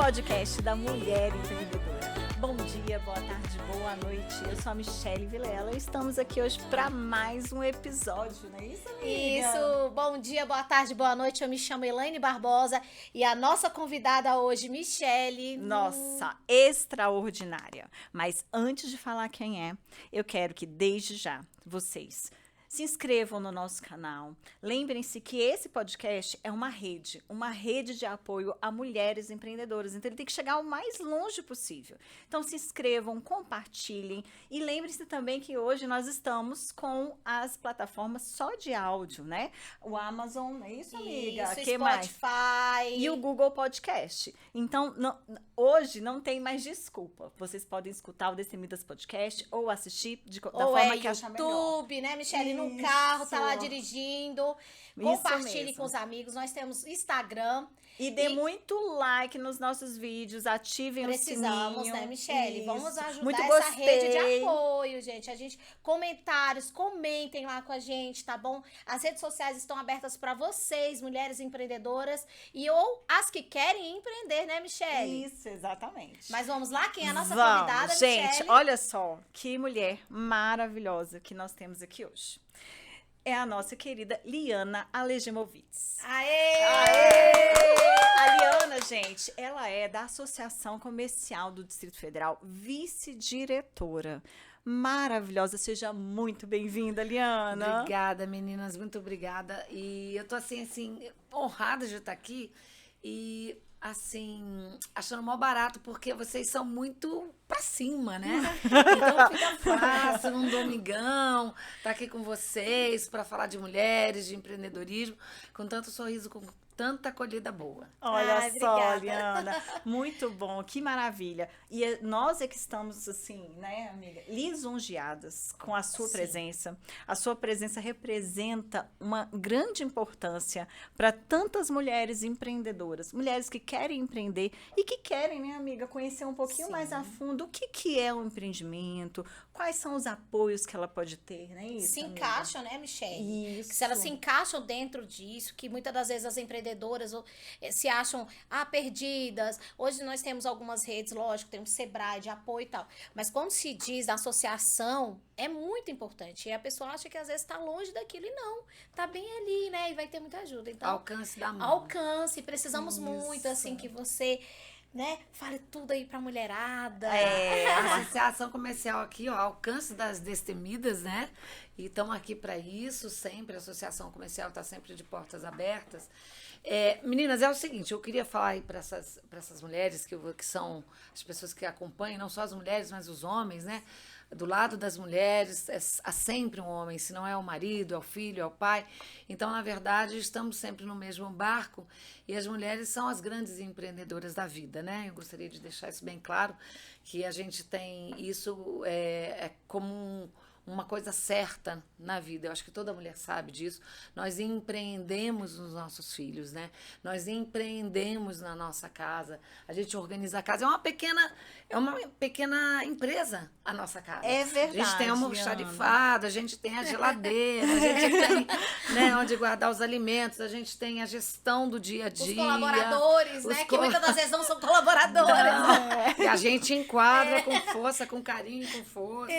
podcast da Mulher Empreendedora. Bom dia, boa tarde, boa noite. Eu sou a Michele Vilela e estamos aqui hoje para mais um episódio, não é isso, amiga? Isso, bom dia, boa tarde, boa noite. Eu me chamo Elaine Barbosa e a nossa convidada hoje, Michele. Nossa, extraordinária. Mas antes de falar quem é, eu quero que desde já vocês se inscrevam no nosso canal. Lembrem-se que esse podcast é uma rede de apoio a mulheres empreendedoras. Então, ele tem que chegar o mais longe possível. Então, se inscrevam, compartilhem. E lembrem-se também que hoje nós estamos com as plataformas só de áudio, né? O Amazon, é isso, amiga? Isso, Que Spotify. Mais? E o Google Podcast. Então, hoje não tem mais desculpa. Vocês podem escutar o Destemidas Podcast ou assistir da forma que achar melhor. YouTube, né, Michele? No carro, tá lá dirigindo. Compartilhe com os amigos. Nós temos Instagram. E dê muito like nos nossos vídeos, ativem o sininho. Precisamos, né, Michele? Isso. Vamos ajudar muito essa rede de apoio, gente. Comentários, comentem lá com a gente, tá bom? As redes sociais estão abertas para vocês, mulheres empreendedoras, ou as que querem empreender, né, Michele? Isso, exatamente. Mas vamos lá, quem é a nossa convidada, gente, Michele? Olha só, que mulher maravilhosa que nós temos aqui hoje. É a nossa querida Liana Alegemovitz. Aê! Aê! A Liana, gente, ela é da Associação Comercial do Distrito Federal, vice-diretora. Maravilhosa, seja muito bem-vinda, Liana. Obrigada, meninas, muito obrigada. E eu tô assim, honrada de estar aqui e, assim, achando mó barato, porque vocês são muito pra cima, né? Então fica fácil, num domingão, tá aqui com vocês para falar de mulheres, de empreendedorismo, com tanto sorriso, com tanta acolhida boa. Olha só, obrigada. Liana, muito bom, que maravilha. E nós é que estamos assim, né, amiga, lisonjeadas com a sua presença. A sua presença representa uma grande importância para tantas mulheres empreendedoras, mulheres que querem empreender e que querem, né, amiga, conhecer um pouquinho mais a fundo o que é o empreendimento, quais são os apoios que ela pode ter, né? Isso, se amiga? encaixam, né, Michele? Isso. Se elas se encaixam dentro disso, que muitas das vezes as empreendedoras se acham perdidas. Hoje nós temos algumas redes, lógico, temos Sebrae de apoio e tal, mas quando se diz da associação, é muito importante. E a pessoa acha que às vezes está longe daquilo e não, tá bem ali, né? E vai ter muita ajuda. Então, Alcance da mão. Alcance, precisamos muito, assim, que você, né, fale tudo aí pra mulherada. A Associação Comercial aqui, ó, alcance das destemidas, né? E estamos aqui para isso sempre. A Associação Comercial está sempre de portas abertas. Meninas, é o seguinte, eu queria falar aí para essas mulheres que são as pessoas que acompanham, não só as mulheres, mas os homens, né? Do lado das mulheres, há sempre um homem, se não é o marido, é o filho, é o pai. Então, na verdade, estamos sempre no mesmo barco e as mulheres são as grandes empreendedoras da vida, né? Eu gostaria de deixar isso bem claro, que a gente tem isso como uma coisa certa na vida. Eu acho que toda mulher sabe disso. Nós empreendemos nos nossos filhos, né? Nós empreendemos na nossa casa. A gente organiza a casa. É uma pequena empresa a nossa casa. É verdade. A gente tem almoxarifado, a gente tem a geladeira, a gente tem, né, onde guardar os alimentos, a gente tem a gestão do dia a dia. Os colaboradores, né? Que muitas das vezes não são colaboradores. E a gente enquadra com força, com carinho, com força.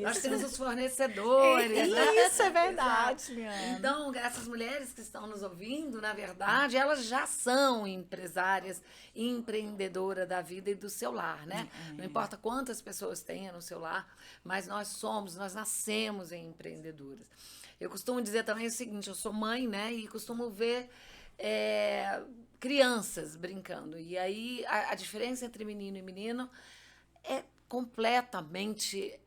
Nós temos os fornecedores. Isso é verdade, Liana. Então, essas mulheres que estão nos ouvindo, na verdade, elas já são empresárias, empreendedoras da vida e do seu lar, né? Não importa quantas pessoas tenha no seu lar, mas nós nascemos em empreendedoras. Eu costumo dizer também o seguinte, eu sou mãe, né? E costumo ver crianças brincando. E aí, a diferença entre menino e menino é completamente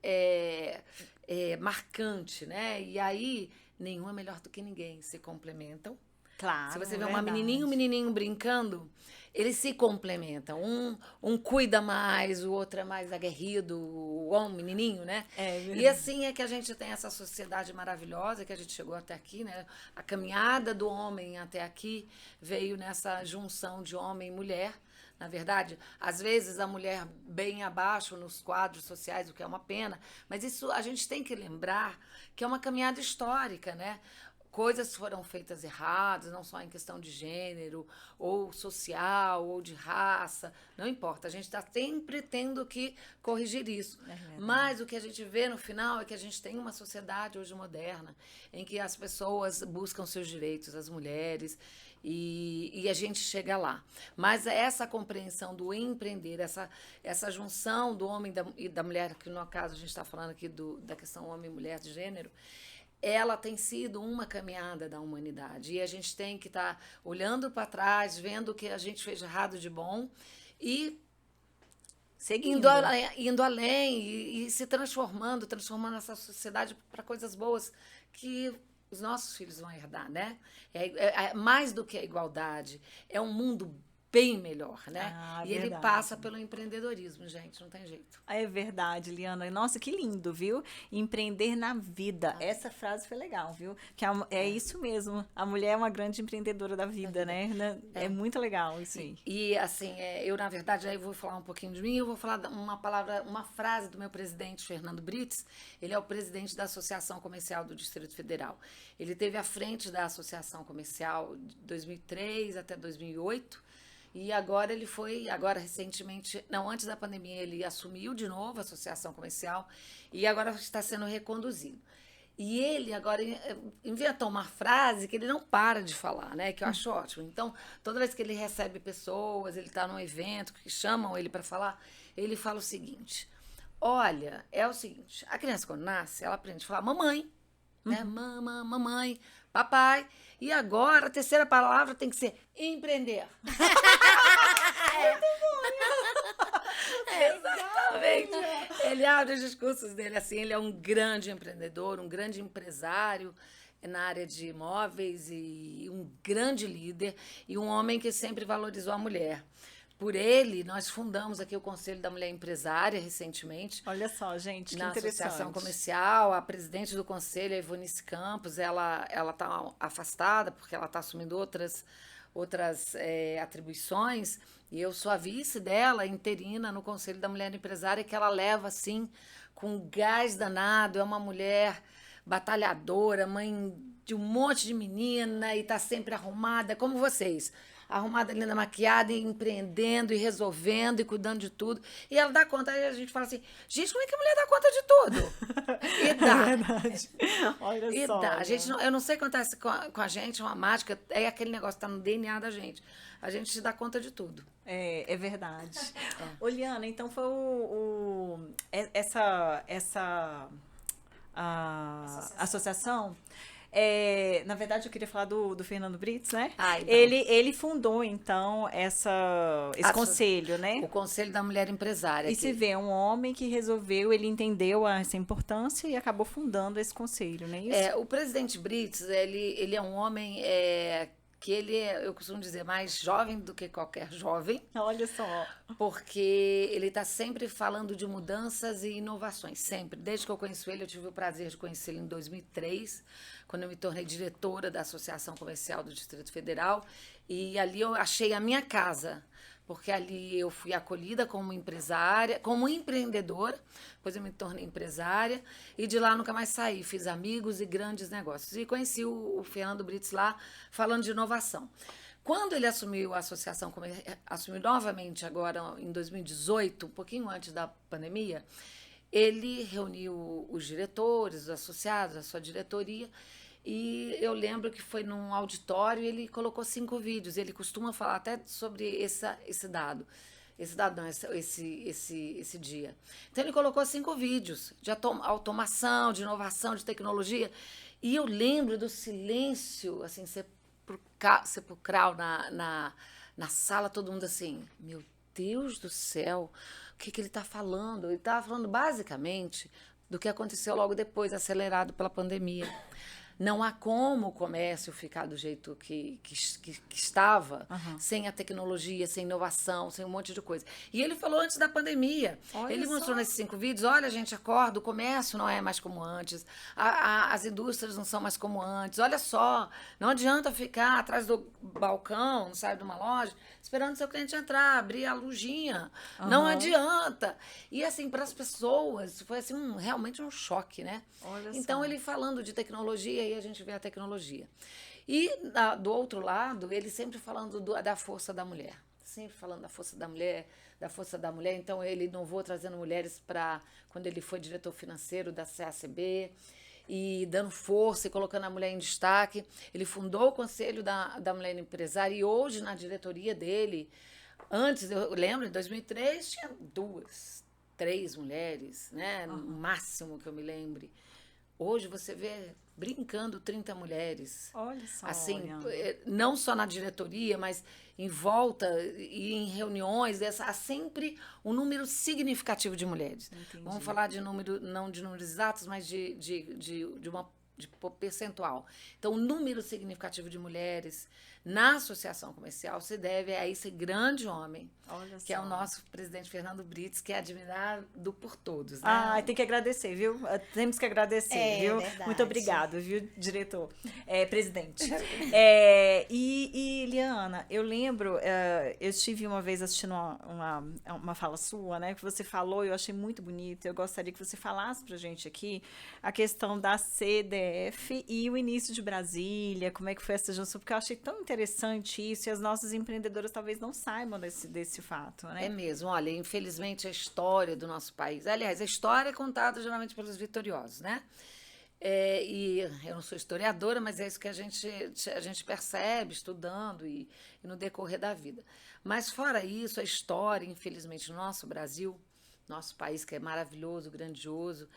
marcante, né? E aí, nenhum é melhor do que ninguém, se complementam. Claro, se você vê uma menininha e um menininho brincando, eles se complementam. Um cuida mais, o outro é mais aguerrido, o menininho, né? E assim é que a gente tem essa sociedade maravilhosa, que a gente chegou até aqui, né? A caminhada do homem até aqui veio nessa junção de homem e mulher. Na verdade, às vezes a mulher bem abaixo nos quadros sociais, o que é uma pena, mas isso a gente tem que lembrar que é uma caminhada histórica, né? coisas foram feitas erradas, não só em questão de gênero, ou social, ou de raça, não importa. A gente está sempre tendo que corrigir isso. Mas o que a gente vê no final é que a gente tem uma sociedade hoje moderna, em que as pessoas buscam seus direitos, as mulheres, e a gente chega lá. Mas essa compreensão do empreender, essa junção do homem e da mulher, que no caso a gente está falando aqui da questão homem e mulher de gênero, ela tem sido uma caminhada da humanidade. E a gente tem que estar olhando para trás, vendo o que a gente fez de errado de bom e indo além e se transformando essa sociedade para coisas boas que os nossos filhos vão herdar, né? É mais do que a igualdade, é um mundo bem melhor, né? E ele passa pelo empreendedorismo, gente, não tem jeito. É verdade, Liana. Nossa, que lindo, viu? Empreender na vida. Essa frase foi legal, viu? Que é isso mesmo. A mulher é uma grande empreendedora da vida, né? É muito legal isso aí. E assim, eu, na verdade, aí vou falar um pouquinho de mim, eu vou falar uma frase do meu presidente, Fernando Brits. Ele é o presidente da Associação Comercial do Distrito Federal. Ele esteve à frente da Associação Comercial de 2003 até 2008. E agora recentemente, antes da pandemia, ele assumiu de novo a Associação Comercial e agora está sendo reconduzido. E ele agora inventou uma frase que ele não para de falar, né? Que eu acho ótimo. Então, toda vez que ele recebe pessoas, ele está num evento que chamam ele para falar, ele fala o seguinte: olha, é o seguinte, a criança quando nasce, ela aprende a falar mamãe, né? Mamãe, papai. E agora a terceira palavra tem que ser empreender. Exatamente. Ele abre os discursos dele assim, ele é um grande empreendedor, um grande empresário na área de imóveis e um grande líder e um homem que sempre valorizou a mulher. Por ele, nós fundamos aqui o Conselho da Mulher Empresária recentemente. Olha só, gente, que na interessante. Associação Comercial, a presidente do conselho, a Ivonice Campos, ela está afastada porque ela está assumindo outras atribuições, e eu sou a vice dela, interina, no Conselho da Mulher Empresária, que ela leva, assim, com gás danado, é uma mulher batalhadora, mãe de um monte de menina, e está sempre arrumada, como vocês. Arrumada, linda, maquiada, e empreendendo, e resolvendo, e cuidando de tudo. E ela dá conta, aí a gente fala assim, gente, como é que a mulher dá conta de tudo? E dá. É verdade. Olha só. Dá. Eu não sei o que acontece com a gente, uma mágica, é aquele negócio que tá no DNA da gente. A gente se dá conta de tudo. É verdade. Oliana, então foi essa associação. Na verdade, eu queria falar do Fernando Brits, né? Então. Ele fundou, então, esse conselho, né? O Conselho da Mulher Empresária. E se vê um homem que resolveu, ele entendeu essa importância e acabou fundando esse conselho, não é isso? O presidente Brits, ele é um homem que ele é, eu costumo dizer, mais jovem do que qualquer jovem. Olha só. Porque ele está sempre falando de mudanças e inovações, sempre. Desde que eu conheço ele, eu tive o prazer de conhecê-lo em 2003, quando eu me tornei diretora da Associação Comercial do Distrito Federal, e ali eu achei a minha casa, porque ali eu fui acolhida como empresária, como empreendedora, depois eu me tornei empresária, e de lá nunca mais saí, fiz amigos e grandes negócios. E conheci o Fernando Brits lá, falando de inovação. Quando ele assumiu a associação, assumiu novamente agora em 2018, um pouquinho antes da pandemia, ele reuniu os diretores, os associados, a sua diretoria, e eu lembro que foi num auditório e ele colocou 5 vídeos. Ele costuma falar até sobre esse dado. Esse dia. Então, ele colocou 5 vídeos de automação, de inovação, de tecnologia. E eu lembro do silêncio, assim, sepulcral na sala, todo mundo assim, meu Deus do céu, o que ele está falando? Ele estava falando basicamente do que aconteceu logo depois, acelerado pela pandemia. Não há como o comércio ficar do jeito que estava, sem a tecnologia, sem inovação, sem um monte de coisa. E ele falou antes da pandemia. Ele mostrou nesses 5 vídeos, olha, gente, acorda, o comércio não é mais como antes, as indústrias não são mais como antes, olha só, não adianta ficar atrás do balcão, sabe, de uma loja, esperando seu cliente entrar, abrir a lojinha. Não adianta. E, assim, para as pessoas, foi assim, realmente um choque, né? Então, ele falando de tecnologia aí a gente vê a tecnologia. E do outro lado, ele sempre falando da força da mulher. Sempre falando da força da mulher, da força da mulher. Então, ele inovou trazendo mulheres para quando ele foi diretor financeiro da CACB e dando força e colocando a mulher em destaque. Ele fundou o Conselho da Mulher Empresária e hoje, na diretoria dele, antes, eu lembro, em 2003, tinha 2, 3 mulheres, né? No máximo que eu me lembre. Hoje você vê brincando 30 mulheres. Olha só. Assim, não só na diretoria, mas em volta e em reuniões, há sempre um número significativo de mulheres. Entendi. Vamos falar de número, não de números exatos, mas de percentual. Então, o número significativo de mulheres na associação comercial se deve a esse grande homem, que é o nosso presidente Fernando Brites, que é admirado por todos. Né? Tem que agradecer, viu? Temos que agradecer, viu? Verdade. Muito obrigado, viu, diretor? Presidente. E Liana, eu lembro, eu estive uma vez assistindo uma fala sua, né? Que você falou, eu achei muito bonito. Eu gostaria que você falasse pra gente aqui a questão da CDF e o início de Brasília, como é que foi essa junção, porque eu achei tão interessante isso e as nossas empreendedoras talvez não saibam desse fato, né? É mesmo, olha, infelizmente a história do nosso país, aliás, a história é contada geralmente pelos vitoriosos, né? E eu não sou historiadora, mas é isso que a gente percebe estudando e no decorrer da vida. Mas fora isso, a história, infelizmente, no nosso Brasil, nosso país que é maravilhoso, grandioso,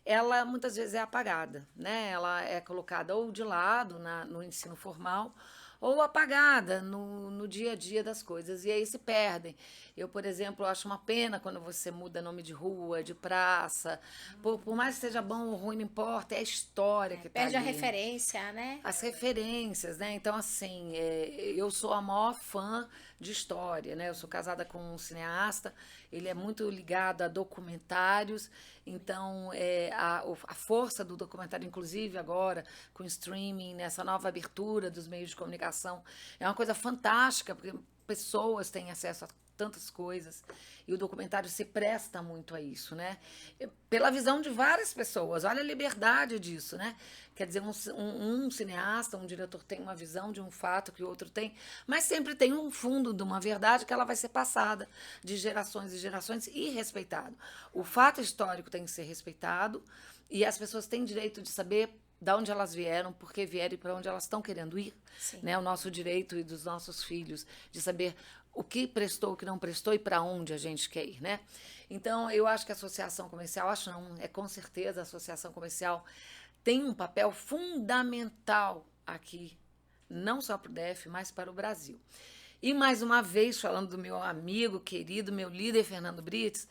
ela muitas vezes é apagada, né? Ela é colocada ou de lado no ensino formal, ou apagada no dia a dia das coisas, e aí se perdem. Eu, por exemplo, acho uma pena quando você muda nome de rua, de praça, por mais que seja bom ou ruim, não importa, é a história que está ali. Perde a referência, né? As referências, né? Então, assim, eu sou a maior fã de história, né? Eu sou casada com um cineasta, ele é muito ligado a documentários, então a força do documentário, inclusive agora com o streaming, nessa nova abertura dos meios de comunicação, é uma coisa fantástica, porque pessoas têm acesso a tantas coisas, e o documentário se presta muito a isso, né? Pela visão de várias pessoas, olha a liberdade disso, né? Quer dizer, um cineasta, um diretor tem uma visão de um fato que o outro tem, mas sempre tem um fundo de uma verdade que ela vai ser passada de gerações e gerações e respeitado. O fato histórico tem que ser respeitado e as pessoas têm direito de saber de onde elas vieram, por que vieram e para onde elas estão querendo ir. Né? O nosso direito e dos nossos filhos de saber o que prestou, o que não prestou e para onde a gente quer ir, né? Então, eu acho que a associação comercial, com certeza a associação comercial tem um papel fundamental aqui, não só para o DF, mas para o Brasil. E, mais uma vez, falando do meu amigo querido, meu líder, Fernando Brites,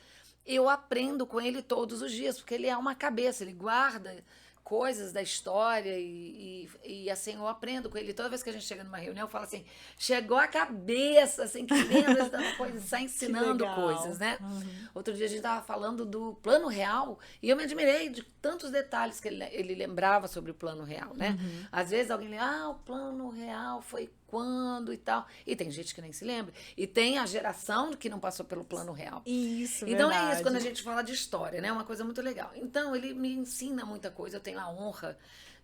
eu aprendo com ele todos os dias, porque ele é uma cabeça, ele guarda coisas da história e assim, eu aprendo com ele. Toda vez que a gente chega numa reunião, eu falo assim, chegou a cabeça, assim, que lembra das coisas, está ensinando coisas, né? Uhum. Outro dia a gente estava falando do Plano Real e eu me admirei de tantos detalhes que ele lembrava sobre o Plano Real, né? Uhum. Às vezes alguém lembra, o Plano Real foi quando e tal. E tem gente que nem se lembra. E tem a geração que não passou pelo Plano Real. Isso, então verdade. É isso quando a gente fala de história, né? É uma coisa muito legal. Então ele me ensina muita coisa. Eu tenho a honra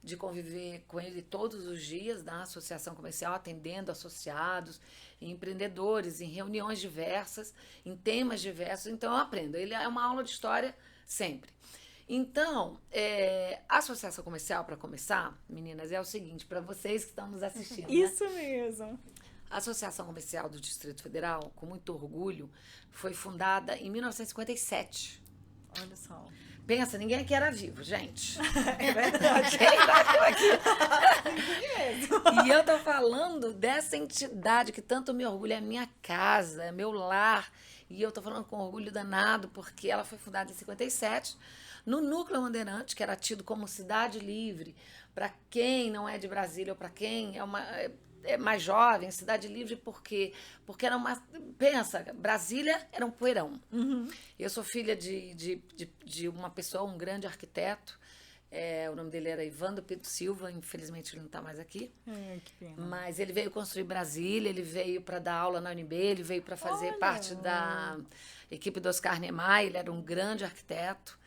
de conviver com ele todos os dias na associação comercial, atendendo associados, empreendedores, em reuniões diversas, em temas diversos. Então eu aprendo. Ele é uma aula de história sempre. Então, a associação comercial, para começar, meninas, é o seguinte, para vocês que estão nos assistindo. Isso mesmo. A Associação Comercial do Distrito Federal, com muito orgulho, foi fundada em 1957. Olha só. Pensa, ninguém aqui era vivo, gente. É verdade. Quem nasceu aqui? E eu tô falando dessa entidade que tanto me orgulha, é minha casa, é meu lar. E eu tô falando com orgulho danado, porque ela foi fundada em 57, no Núcleo Bandeirante, que era tido como cidade livre, para quem não é de Brasília ou para quem é mais jovem, cidade livre, por quê? Porque era uma... Pensa, Brasília era um poeirão. Uhum. Eu sou filha de uma pessoa, um grande arquiteto, o nome dele era Ivandro Pinto Silva, infelizmente ele não está mais aqui. Que pena. Mas ele veio construir Brasília, ele veio para dar aula na UNB, ele veio para fazer parte da equipe do Oscar Niemeyer, ele era um grande arquiteto.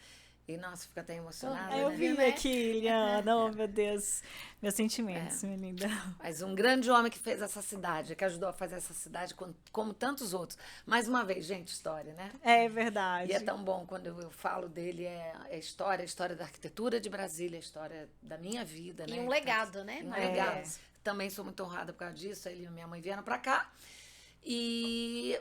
E, nossa, fica até emocionada, Eu né? vi né? aqui, Liana. Oh, meu Deus. Meus sentimentos, minha linda. Mas um grande homem que fez essa cidade, que ajudou a fazer essa cidade, como tantos outros. Mais uma vez, gente, história, né? É verdade. E é tão bom quando eu falo dele, a história da arquitetura de Brasília, a história da minha vida, né? E um legado, né? E um Maravilhoso. legado. Também sou muito honrada por causa disso. Ele e minha mãe vieram para cá. E,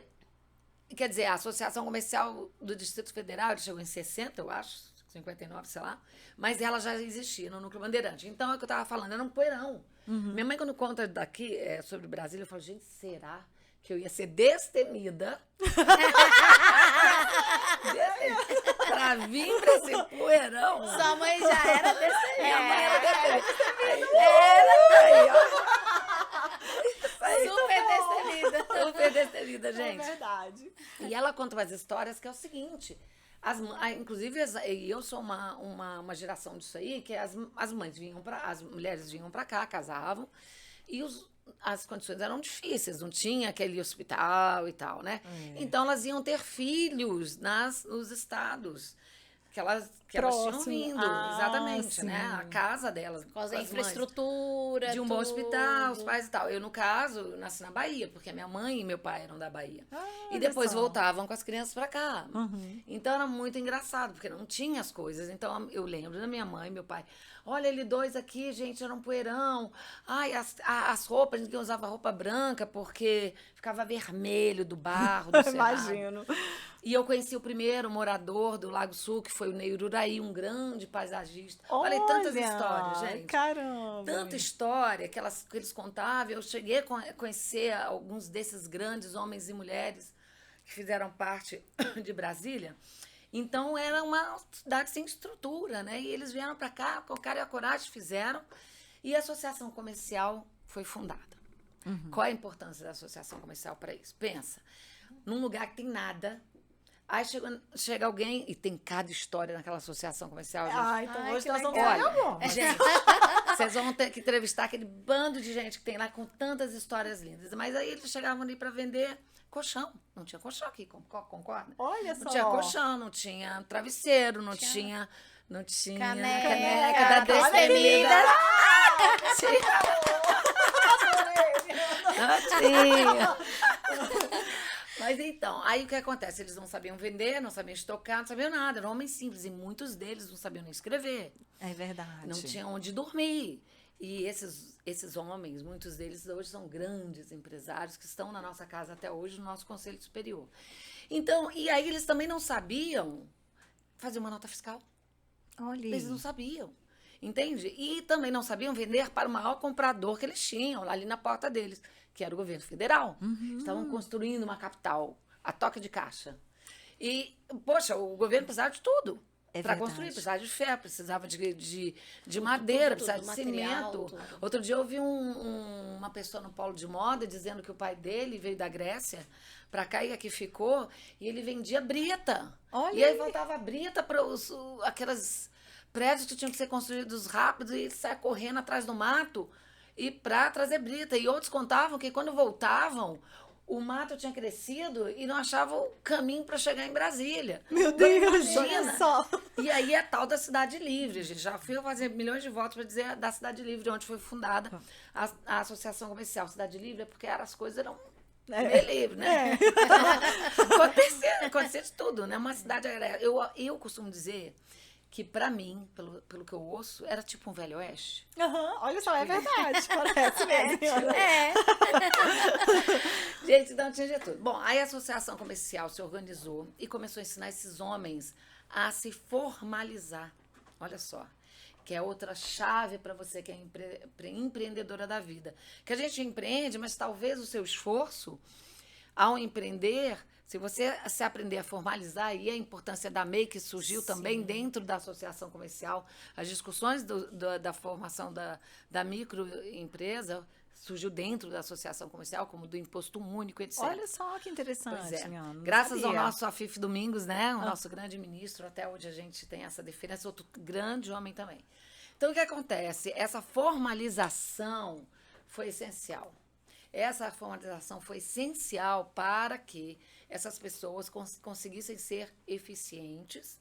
quer dizer, a Associação Comercial do Distrito Federal, ele chegou em 60, eu acho, 59, sei lá. Mas ela já existia no Núcleo Bandeirante. Então, é o que eu estava falando, era um poeirão. Minha mãe, quando conta daqui sobre Brasília, eu falo, gente, será que eu ia ser destemida pra vir pra esse poeirão? Sua mãe já era desse Minha mãe era destemida. Era Aí, super destemida. super destemida, É gente. verdade. E ela conta umas histórias que é o seguinte. Inclusive, eu sou uma geração disso aí, que as mães vinham as mulheres vinham para cá, casavam, e as condições eram difíceis, não tinha aquele hospital e tal, né? Então, elas iam ter filhos nos estados que elas tinham Próximo. vindo, Ah, exatamente, sim. né? A casa delas, Por causa com da as mães. infraestrutura. De um bom tudo. hospital, os pais e tal. Eu, no caso, nasci na Bahia, porque a minha mãe e meu pai eram da Bahia. E olha depois só. voltavam com as crianças pra cá. Uhum. Então era muito engraçado, porque não tinha as coisas. Então eu lembro da minha mãe e meu pai. Olha, ele dois aqui, gente, era um poeirão. Ai, as roupas, ninguém usava roupa branca porque ficava vermelho do barro, do cerrado. Imagino. E eu conheci o primeiro morador do Lago Sul, que foi o Ney Ururaí, um grande paisagista. Olha, tantas histórias, gente. Caramba. Tanta história que eles contavam. Eu cheguei a conhecer alguns desses grandes homens e mulheres que fizeram parte de Brasília. Então, era uma cidade sem estrutura, né? E eles vieram para cá, com cara e a coragem, fizeram. E a Associação Comercial foi fundada. Qual a importância da Associação Comercial para isso? Pensa, num lugar que tem nada. Aí chega alguém e tem cada história naquela associação comercial. Gente. Ah, então Ai, hoje que nós vamos legal. fazer bom. Gente, vocês vão ter que entrevistar aquele bando de gente que tem lá com tantas histórias lindas. Mas aí eles chegavam ali para vender colchão. Não tinha colchão aqui, concorda? Olha só. Não tinha colchão, não tinha travesseiro, não tinha Caneca da da destemida. Não tinha. Mas então, aí o que acontece? Eles não sabiam vender, não sabiam estocar, não sabiam nada. Eram homens simples e muitos deles não sabiam nem escrever. É verdade. Não tinham onde dormir. E esses homens, muitos deles hoje são grandes empresários que estão na nossa casa até hoje, no nosso Conselho Superior. Então, e aí eles também não sabiam fazer uma nota fiscal. Olha. Eles não sabiam. Entende? E também não sabiam vender para o maior comprador que eles tinham, ali na porta deles, que era o governo federal. Estavam construindo uma capital, a toque de caixa. E, poxa, o governo precisava de tudo. É Para verdade. construir, precisava de ferro, precisava de madeira, tudo, precisava de material, cimento. tudo. Outro dia eu vi uma pessoa no polo de moda dizendo que o pai dele veio da Grécia para cá e aqui ficou, e ele vendia brita. Olha E aí aí. faltava brita para aquelas prédios que tinham que ser construídos rápido e ele saia correndo atrás do mato e para trazer brita. E outros contavam que quando voltavam, o mato tinha crescido e não achava o caminho para chegar em Brasília. Meu Então, Deus, imagina. olha só. E aí é tal da Cidade Livre, gente. Já fui fazer milhões de votos para dizer da Cidade Livre, onde foi fundada a Associação Comercial. Cidade Livre é porque as coisas eram meio livre, né? Acontecia de tudo, né? Uma cidade era. Eu costumo dizer que, para mim, pelo que eu ouço, era tipo um Velho Oeste. Aham, olha só, é verdade. Parece mesmo. É. Gente, então tinha de tudo. Bom, aí a Associação Comercial se organizou e começou a ensinar esses homens a se formalizar. Olha só. Que é outra chave para você que é empreendedora da vida. Que a gente empreende, mas talvez o seu esforço, ao empreender, se você se aprender a formalizar, aí a importância da MEI, que surgiu também dentro da associação comercial, as discussões da formação da microempresa surgiu dentro da associação comercial, como do imposto único, etc. Olha só que interessante, Pois é. Liana, não Graças ao sabia. nosso Afif Domingos, né? O nosso grande ministro, até hoje a gente tem essa diferença, outro grande homem também. Então, o que acontece? Essa formalização foi essencial. Essa formalização foi essencial para que essas pessoas conseguissem ser eficientes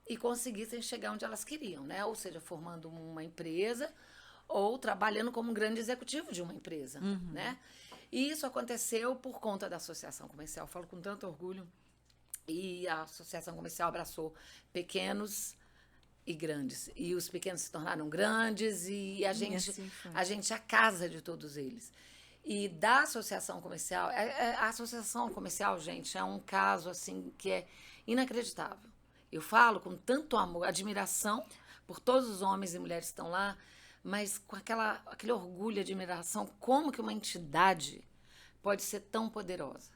e conseguissem chegar onde elas queriam, né? Ou seja, formando uma empresa ou trabalhando como um grande executivo de uma empresa, né? E isso aconteceu por conta da associação comercial. Eu falo com tanto orgulho. E a associação comercial abraçou pequenos e grandes. E os pequenos se tornaram grandes e a gente, assim foi. a gente é a casa de todos eles. E da associação comercial, a associação comercial, gente, é um caso assim que é inacreditável. Eu falo com tanto amor, admiração por todos os homens e mulheres que estão lá, mas com aquele orgulho e admiração, como que uma entidade pode ser tão poderosa.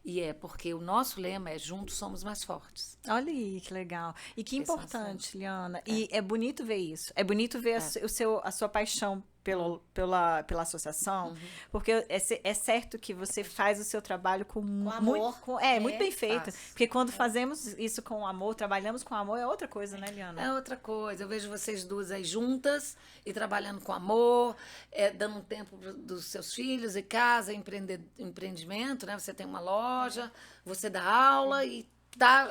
E é porque o nosso lema é juntos somos mais fortes. Olha aí, que legal. E que Esse é o importante, Liana. E é bonito ver isso. É bonito ver a sua paixão pela associação, porque é certo que você faz o seu trabalho com amor. Muito bem feito. Faço. Porque quando fazemos isso com amor, trabalhamos com amor, é outra coisa, né, Liana? É outra coisa. Eu vejo vocês duas aí juntas e trabalhando com amor, dando um tempo dos seus filhos e casa, empreendimento, né? Você tem uma loja, você dá aula e tá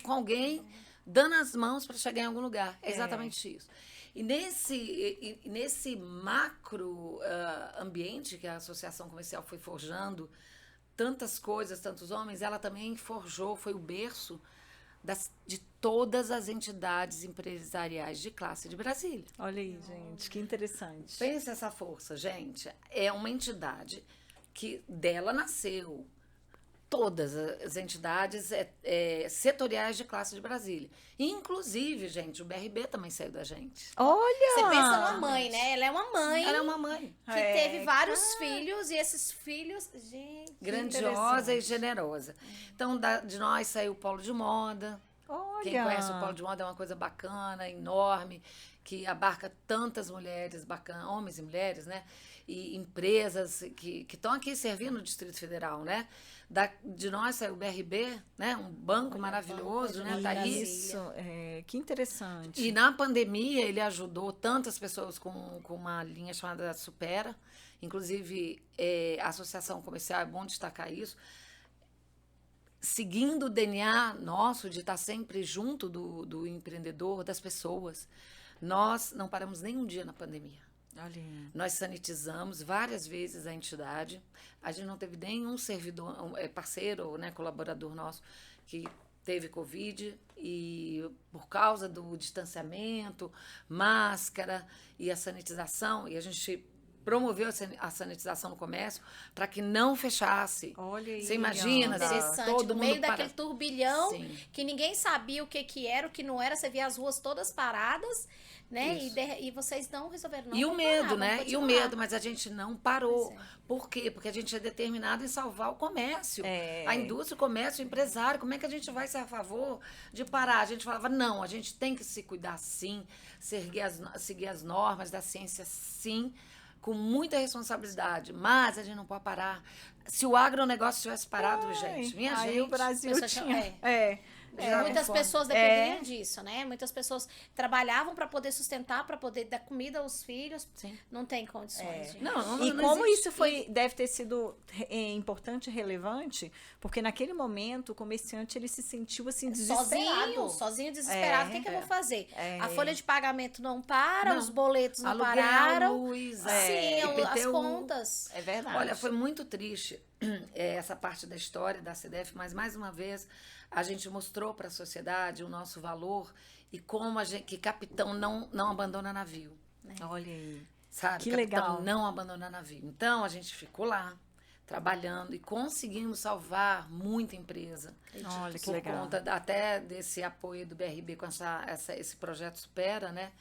com alguém dando as mãos para chegar em algum lugar. É exatamente isso. E nesse macro ambiente que a associação comercial foi forjando, tantas coisas, tantos homens, ela também forjou, foi o berço de todas as entidades empresariais de classe de Brasília. Olha aí, gente, que interessante. Pensa essa força, gente. É uma entidade que dela nasceu todas as entidades setoriais de classe de Brasília. Inclusive, gente, o BRB também saiu da gente. Olha! Você pensa numa mãe, né? Ela é uma mãe Ela é uma mãe que teve vários filhos e esses filhos, gente, grandiosa e generosa. Então, de nós saiu o Polo de Moda. Olha! Quem conhece o Polo de Moda é uma coisa bacana, enorme, que abarca tantas mulheres bacanas, homens e mulheres, né? E empresas que estão aqui servindo o Distrito Federal, né? De nós saiu o BRB, né? Um banco maravilhoso, né? Tá aí. Isso, que interessante. E na pandemia ele ajudou tantas pessoas com uma linha chamada Supera. Inclusive, a Associação Comercial, é bom destacar isso, seguindo o DNA nosso de estar sempre junto do empreendedor, das pessoas. Nós não paramos nem um dia na pandemia. Olha aí. Nós sanitizamos várias vezes a entidade. A gente não teve nenhum servidor, parceiro, né, colaborador nosso que teve Covid e por causa do distanciamento, máscara e a sanitização, e a gente promoveu a sanitização no comércio para que não fechasse. Olha aí. Você imagina, interessante, todo no mundo meio daquele turbilhão, Sim. que ninguém sabia o que era, o que não era, você via as ruas todas paradas, né? E vocês não resolveram não E o medo, né? E o continuar. medo, mas a gente não parou. Pois é. Por quê? Porque a gente é determinado em salvar o comércio. É. A indústria, o comércio, o empresário. Como é que a gente vai ser a favor de parar? A gente falava, não, a gente tem que se cuidar sim, seguir as normas da ciência sim, com muita responsabilidade, mas a gente não pode parar. Se o agronegócio tivesse parado, gente, minha aí gente... o Brasil Pessoas tinha... Muitas conforme. pessoas dependiam disso, né? Muitas pessoas trabalhavam para poder sustentar, para poder dar comida aos filhos. Sim. Não tem condições, gente. E não como existe. isso deve ter sido importante e relevante, porque naquele momento o comerciante ele se sentiu assim desesperado. Sozinho, desesperado. O que eu vou fazer? É. A folha de pagamento não para, Não. os boletos não Aluguel, pararam. luz, Sim, as IPTU. contas. É verdade. Olha, foi muito triste essa parte da história da CDF, mas mais uma vez a gente mostrou para a sociedade o nosso valor e como que capitão não abandona navio. Olha aí. Sabe? Que Capitão legal. não abandona navio. Então a gente ficou lá trabalhando e conseguimos salvar muita empresa. Olha que por legal. conta até desse apoio do BRB com esse projeto Supera, né?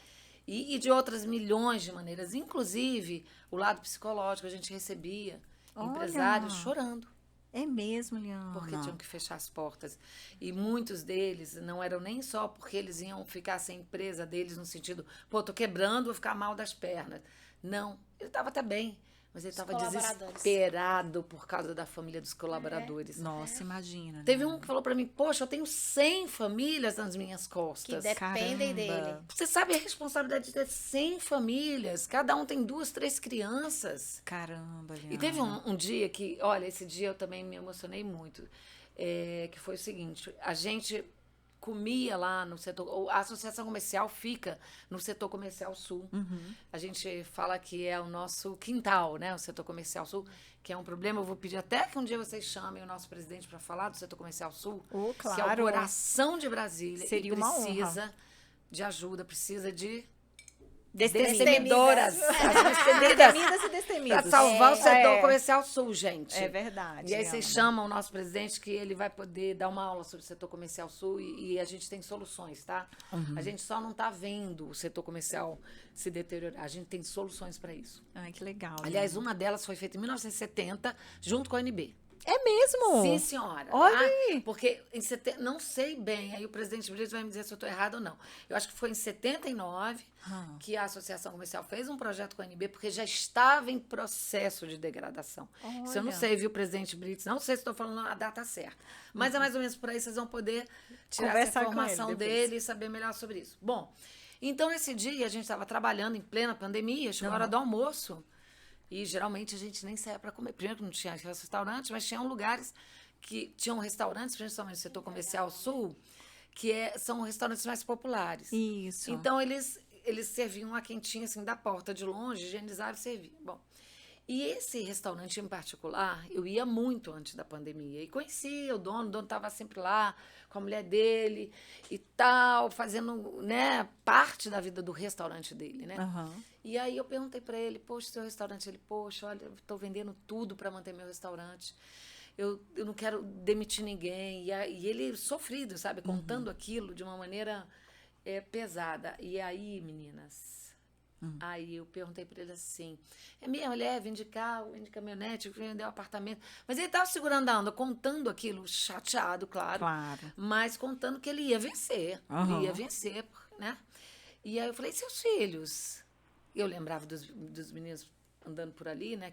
E de outras milhões de maneiras. Inclusive, o lado psicológico, a gente recebia empresários chorando. É mesmo, Liana. Porque tinham que fechar as portas. E muitos deles não eram nem só porque eles iam ficar sem empresa deles, no sentido, pô, tô quebrando, vou ficar mal das pernas. Não, ele estava até bem, mas ele estava desesperado por causa da família dos colaboradores. Nossa, imagina. Teve um que falou para mim, poxa, eu tenho 100 famílias nas minhas Que costas. dependem dele. Você sabe a responsabilidade de ter 100 famílias, cada um tem 2, 3 crianças. Caramba, Liana. E teve um dia que, olha, esse dia eu também me emocionei muito, que foi o seguinte, a gente comia lá no setor. A Associação Comercial fica no setor comercial sul. A gente fala que é o nosso quintal, né? O setor comercial sul, que é um problema. Eu vou pedir até que um dia vocês chamem o nosso presidente para falar do setor comercial sul, que é o claro. coração de Brasília. Seria e uma precisa honra. de ajuda, precisa de Destemidoras. Destemidas. Destemidas e destemidos. Para salvar o setor comercial sul, gente. É verdade. E aí vocês Ana. chamam o nosso presidente que ele vai poder dar uma aula sobre o setor comercial sul e a gente tem soluções, tá? A gente só não está vendo o setor comercial se deteriorar. A gente tem soluções para isso. Ai, que legal. Aliás, uma delas foi feita em 1970, junto com a UNB. É mesmo? Sim, senhora. Olha tá? aí. Porque em 70, não sei bem, aí o presidente Brito vai me dizer se eu estou errada ou não. Eu acho que foi em 79 que a Associação Comercial fez um projeto com a ANB, porque já estava em processo de degradação. Isso eu não Olha. sei, viu, presidente Brito? Não sei se estou falando a data certa. Mas é mais ou menos por aí, vocês vão poder tirar Conversar essa com informação ele depois. dele e saber melhor sobre isso. Bom, então nesse dia a gente estava trabalhando em plena pandemia, chegou a hora do almoço. E geralmente a gente nem saía para comer. Primeiro que não tinha restaurantes, mas tinham lugares que tinham restaurantes, principalmente no setor comercial sul, que são restaurantes mais populares. Isso. Então eles serviam a quentinha assim da porta de longe, higienizavam e serviam. Bom, e esse restaurante em particular, eu ia muito antes da pandemia e conhecia o dono estava sempre lá com a mulher dele e tal, fazendo, né, parte da vida do restaurante dele, né? E aí eu perguntei para ele, poxa, seu restaurante? Ele, poxa, olha, eu estou vendendo tudo para manter meu restaurante. Eu não quero demitir ninguém. E ele sofrido, sabe? Contando aquilo de uma maneira pesada. E aí, meninas, aí eu perguntei para ele assim, é mesmo, ele vende carro, vende caminhonete, vende um apartamento. Mas ele estava segurando a onda, contando aquilo, chateado, claro. Mas contando que ele ia vencer. Ele ia vencer, né? E aí eu falei, e seus filhos? Eu lembrava dos meninos andando por ali, né?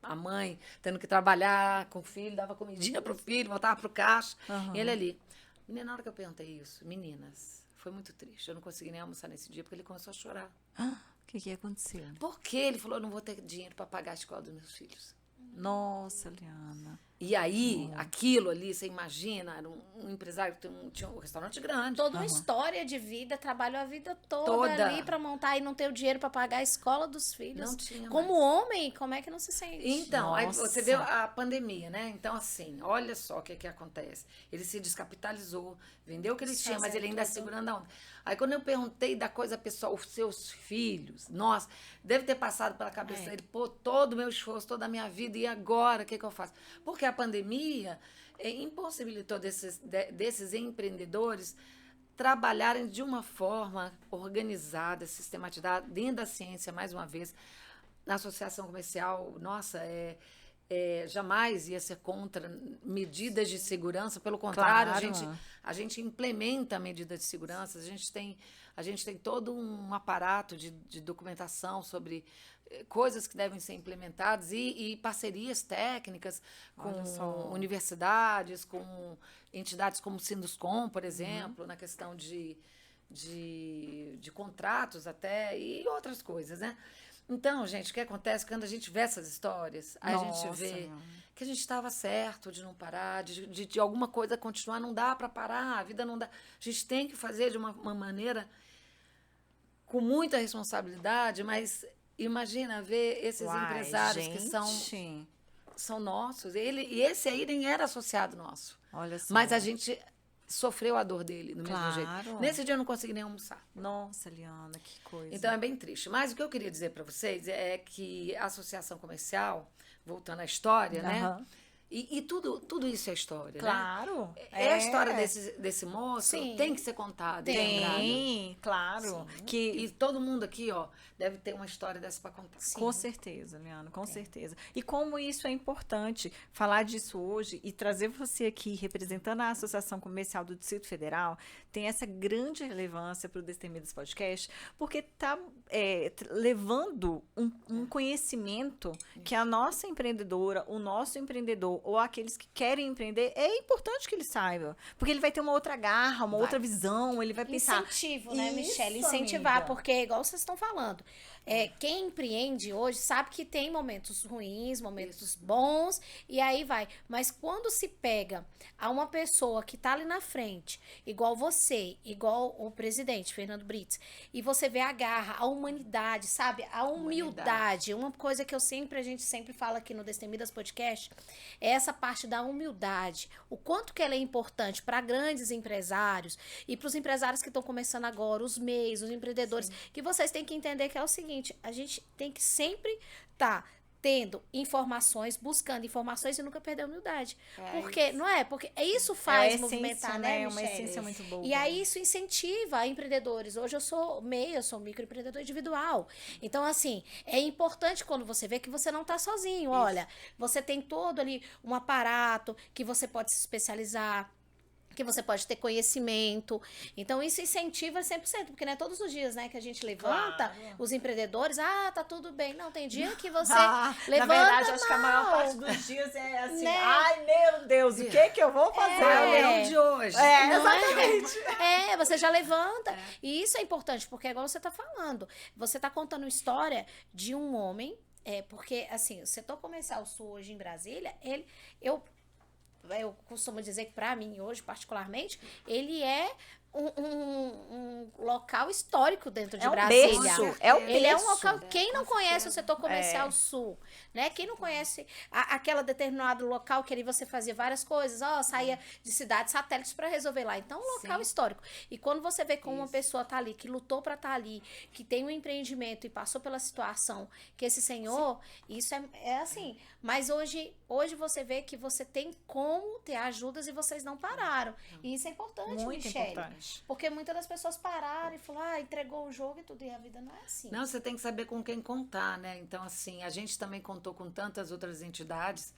A mãe tendo que trabalhar com o filho, dava comidinha pro filho, voltava pro caixa. E ele ali. Menina, na hora que eu perguntei isso, meninas, foi muito triste. Eu não consegui nem almoçar nesse dia, porque ele começou a chorar. O que aconteceu? Porque ele falou, eu não vou ter dinheiro para pagar a escola dos meus filhos. Nossa, Liana. E aí, aquilo ali, você imagina, era um empresário que tinha um restaurante grande. Toda uma história de vida, trabalhou a vida toda ali para montar e não ter o dinheiro para pagar a escola dos filhos. Não tinha Como mais. homem, como é que não se sente? Então, aí Nossa. você vê a pandemia, né? Então, assim, olha só o que acontece. Ele se descapitalizou, vendeu o que ele tinha, mas ele ainda segurando a onda. Aí, quando eu perguntei da coisa pessoal, os seus filhos, nossa, deve ter passado pela cabeça dele, pô, todo o meu esforço, toda a minha vida, e agora, o que eu faço? Porque a pandemia impossibilitou desses empreendedores trabalharem de uma forma organizada, sistematizada, dentro da ciência, mais uma vez. Na associação comercial, nossa, jamais ia ser contra medidas de segurança, pelo contrário, a gente implementa medidas de segurança, a gente tem todo um aparato de documentação sobre coisas que devem ser implementadas e parcerias técnicas com universidades, com entidades como o Sinduscom, por exemplo, na questão de contratos até e outras coisas, né? Então, gente, o que acontece quando a gente vê essas histórias? A gente vê que a gente estava certo de não parar, de alguma coisa continuar, não dá para parar, a vida não dá. A gente tem que fazer de uma maneira com muita responsabilidade, mas imagina ver esses empresários que são nossos. E esse aí nem era associado nosso. Olha só. Mas a gente sofreu a dor dele do mesmo jeito. Nesse dia eu não consegui nem almoçar. Nossa, Liana, que coisa. Então é bem triste. Mas o que eu queria dizer para vocês é que a associação comercial, voltando à história, né? E tudo isso é história, claro, né? É a história desse moço, Sim. Tem que ser contada. Tem, claro. Sim. E todo mundo aqui, ó, deve ter uma história dessa para contar. Sim. Com certeza, Liana, com certeza. E como isso é importante, falar disso hoje e trazer você aqui, representando a Associação Comercial do Distrito Federal, tem essa grande relevância para o Destemidas Podcast, porque está levando um conhecimento que a nossa empreendedora, o nosso empreendedor ou aqueles que querem empreender, é importante que ele saiba. Porque ele vai ter uma outra garra, uma outra visão, ele vai pensar... Incentivo, né, Isso, Michele? Incentivar, amiga. porque, igual vocês estão falando, Quem empreende hoje sabe que tem momentos ruins, momentos bons, e aí vai. Mas quando se pega a uma pessoa que tá ali na frente, igual você, igual o presidente, Fernando Brits, e você vê a garra, a humanidade, sabe? A humildade. Uma coisa que a gente sempre fala aqui no Destemidas Podcast, é essa parte da humildade. O quanto que ela é importante para grandes empresários e para os empresários que estão começando agora, os MEIs, os empreendedores, que vocês têm que entender que é o seguinte, a gente tem que sempre estar tendo informações, buscando informações e nunca perder a humildade. Porque, não é? Porque isso faz movimentar, né, É uma Michele? essência muito boa. E aí isso incentiva empreendedores. Hoje eu sou MEI, eu sou microempreendedor individual. Então, assim, é importante quando você vê que você não está sozinho. Olha, você tem todo ali um aparato que você pode se especializar, que você pode ter conhecimento. Então, isso incentiva 100%, porque não é todos os dias, né, que a gente levanta os empreendedores, tá tudo bem. Não, tem dia que você levanta na verdade, acho que a maior mal. parte dos dias é assim, Né? ai, meu Deus, o que eu vou fazer? É o leão de hoje. Exatamente. Você já levanta. E isso é importante, porque é igual você tá falando. Você tá contando uma história de um homem, porque, assim, o setor comercial sul hoje em Brasília, eu costumo dizer que, para mim, hoje, particularmente, ele é um local histórico dentro de Brasília. Berço, é o berço. Ele é um local. Quem não conhece o setor comercial sul, né? Quem não conhece aquela determinado local que ali você fazia várias coisas, saía de cidades satélites para resolver lá. Então, um local histórico. E quando você vê como uma pessoa tá ali, que lutou para estar ali, que tem um empreendimento e passou pela situação que esse senhor, isso é assim. Mas hoje você vê que você tem como ter ajudas e vocês não pararam. E isso é importante, Muito Michele. importante. Porque muitas das pessoas pararam e falaram, entregou o jogo e tudo, e a vida não é assim. Não, você tem que saber com quem contar, né? Então, assim, a gente também contou com tantas outras entidades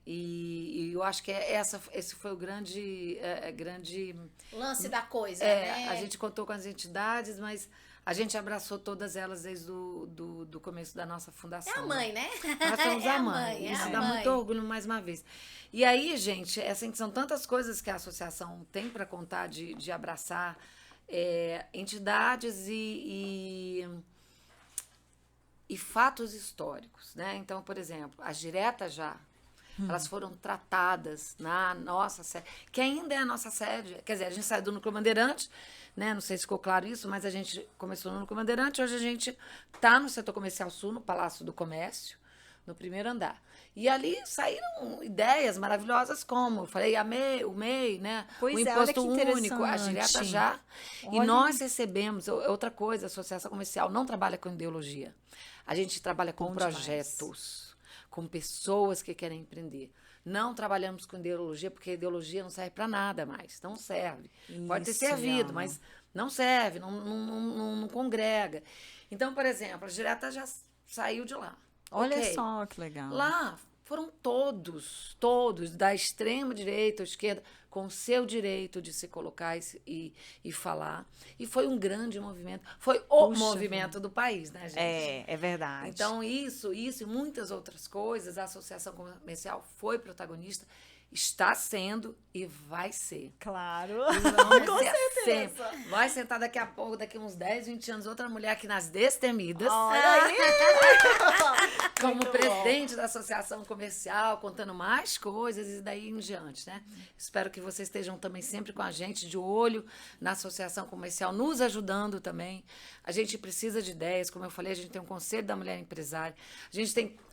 e eu acho que esse foi o grande Lance da coisa, né? A gente contou com as entidades, mas a gente abraçou todas elas desde do começo da nossa fundação. É a mãe, né? Nós somos a mãe. Isso dá muito orgulho, mais uma vez. E aí, gente, assim, são tantas coisas que a associação tem para contar de abraçar entidades e fatos históricos, né? Então, por exemplo, as diretas já, elas foram tratadas na nossa sede, que ainda é a nossa sede. Quer dizer, a gente saiu do Núcleo Bandeirante, né? Não sei se ficou claro isso, mas a gente começou no Núcleo Bandeirante, hoje a gente está no Setor Comercial Sul, no Palácio do Comércio, no primeiro andar. E ali saíram ideias maravilhosas como, eu falei, o MEI, né? Pois o olha imposto que único, a direta interessante. já. E Olha. nós recebemos, outra coisa, a Associação Comercial não trabalha com ideologia. A gente trabalha com Bom projetos, com pessoas que querem empreender. Não trabalhamos com ideologia, porque a ideologia não serve para nada mais. Não serve. Pode ter Isso, servido, Liana. mas não serve, não congrega. Então, por exemplo, a direta já saiu de lá. Olha Ok. só que legal. Lá foram todos, da extrema direita à esquerda, com o seu direito de se colocar e falar. E foi um grande movimento. Foi o Puxa movimento do país, né, gente? É verdade. Então, isso e muitas outras coisas, a Associação Comercial foi protagonista, está sendo e vai ser. Claro. Vai Com ser certeza. sempre. Vai sentar daqui a pouco, daqui uns 10, 20 anos, outra mulher aqui nas Destemidas, Olha aí. como Muito presidente da Associação Comercial, contando mais coisas e daí em diante, né? Espero que vocês estejam também sempre com a gente, de olho na Associação Comercial, nos ajudando também. A gente precisa de ideias, como eu falei, a gente tem um Conselho da Mulher Empresária,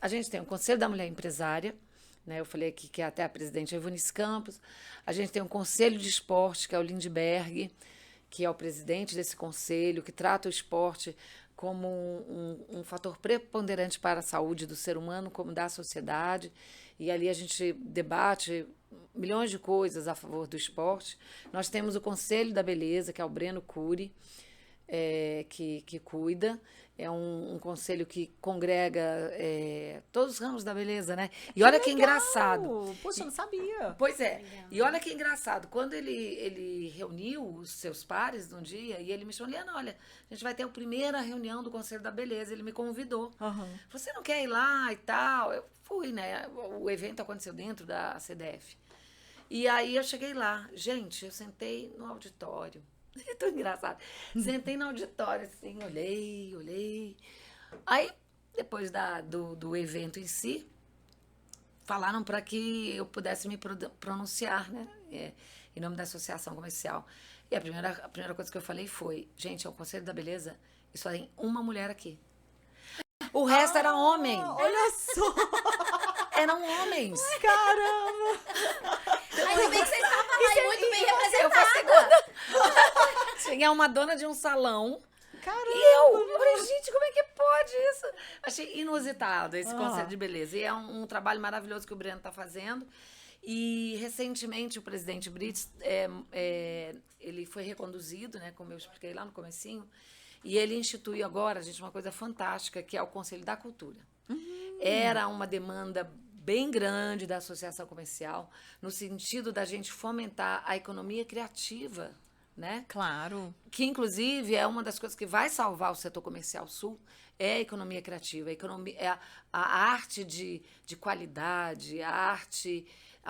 a gente tem um Conselho da Mulher Empresária, né? Eu falei aqui que até a presidente é a Ivanice Campos, a gente tem um Conselho de Esporte, que é o Lindbergh, que é o presidente desse conselho, que trata o esporte como um fator preponderante para a saúde do ser humano, como da sociedade. E ali a gente debate milhões de coisas a favor do esporte. Nós temos o Conselho da Beleza, que é o Breno Cury, que cuida. É um conselho que congrega todos os ramos da beleza, né? E olha que engraçado. Poxa, eu não sabia. Pois é. E olha que engraçado. Quando ele reuniu os seus pares num dia, e ele me chamou, Liana, olha, a gente vai ter a primeira reunião do Conselho da Beleza. Ele me convidou. Uhum. Você não quer ir lá e tal? Eu fui, né? O evento aconteceu dentro da CDF. E aí eu cheguei lá. Gente, eu sentei no auditório. É tão engraçado. Sentei no auditório, assim, olhei. Aí, depois do evento em si, falaram para que eu pudesse me pronunciar, né? Em nome da associação comercial. E a primeira coisa que eu falei foi, gente, é o Conselho da Beleza e só tem uma mulher aqui. O resto era homem. Olha só! Eram homens. Caramba! Ainda bem que você estava lá e muito bem Eu fui a representada. segunda. Tinha uma dona de um salão. Caramba! E eu falei, gente, como é que pode isso? Achei inusitado esse conceito de beleza. E é um trabalho maravilhoso que o Breno está fazendo. E, recentemente, o presidente Brits, ele foi reconduzido, né, como eu expliquei lá no comecinho, e ele instituiu agora, gente, uma coisa fantástica, que é o Conselho da Cultura. Era uma demanda bem grande da associação comercial, no sentido da gente fomentar a economia criativa, né? Claro. Que, inclusive, é uma das coisas que vai salvar o setor comercial sul, é a economia criativa, a arte de qualidade, a arte,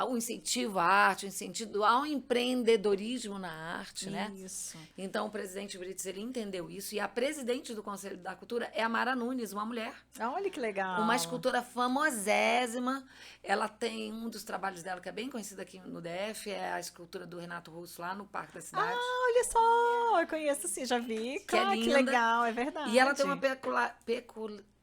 o incentivo à arte, o incentivo ao empreendedorismo na arte, né? Isso. Então, o presidente Brits, ele entendeu isso, e a presidente do Conselho da Cultura é a Mara Nunes, uma mulher. Olha que legal. Uma escultora famosésima. Ela tem um dos trabalhos dela, que é bem conhecido aqui no DF, é a escultura do Renato Russo, lá no Parque da Cidade. Olha só, eu conheço sim, já vi. Que é Que linda. legal, é verdade. E ela tem uma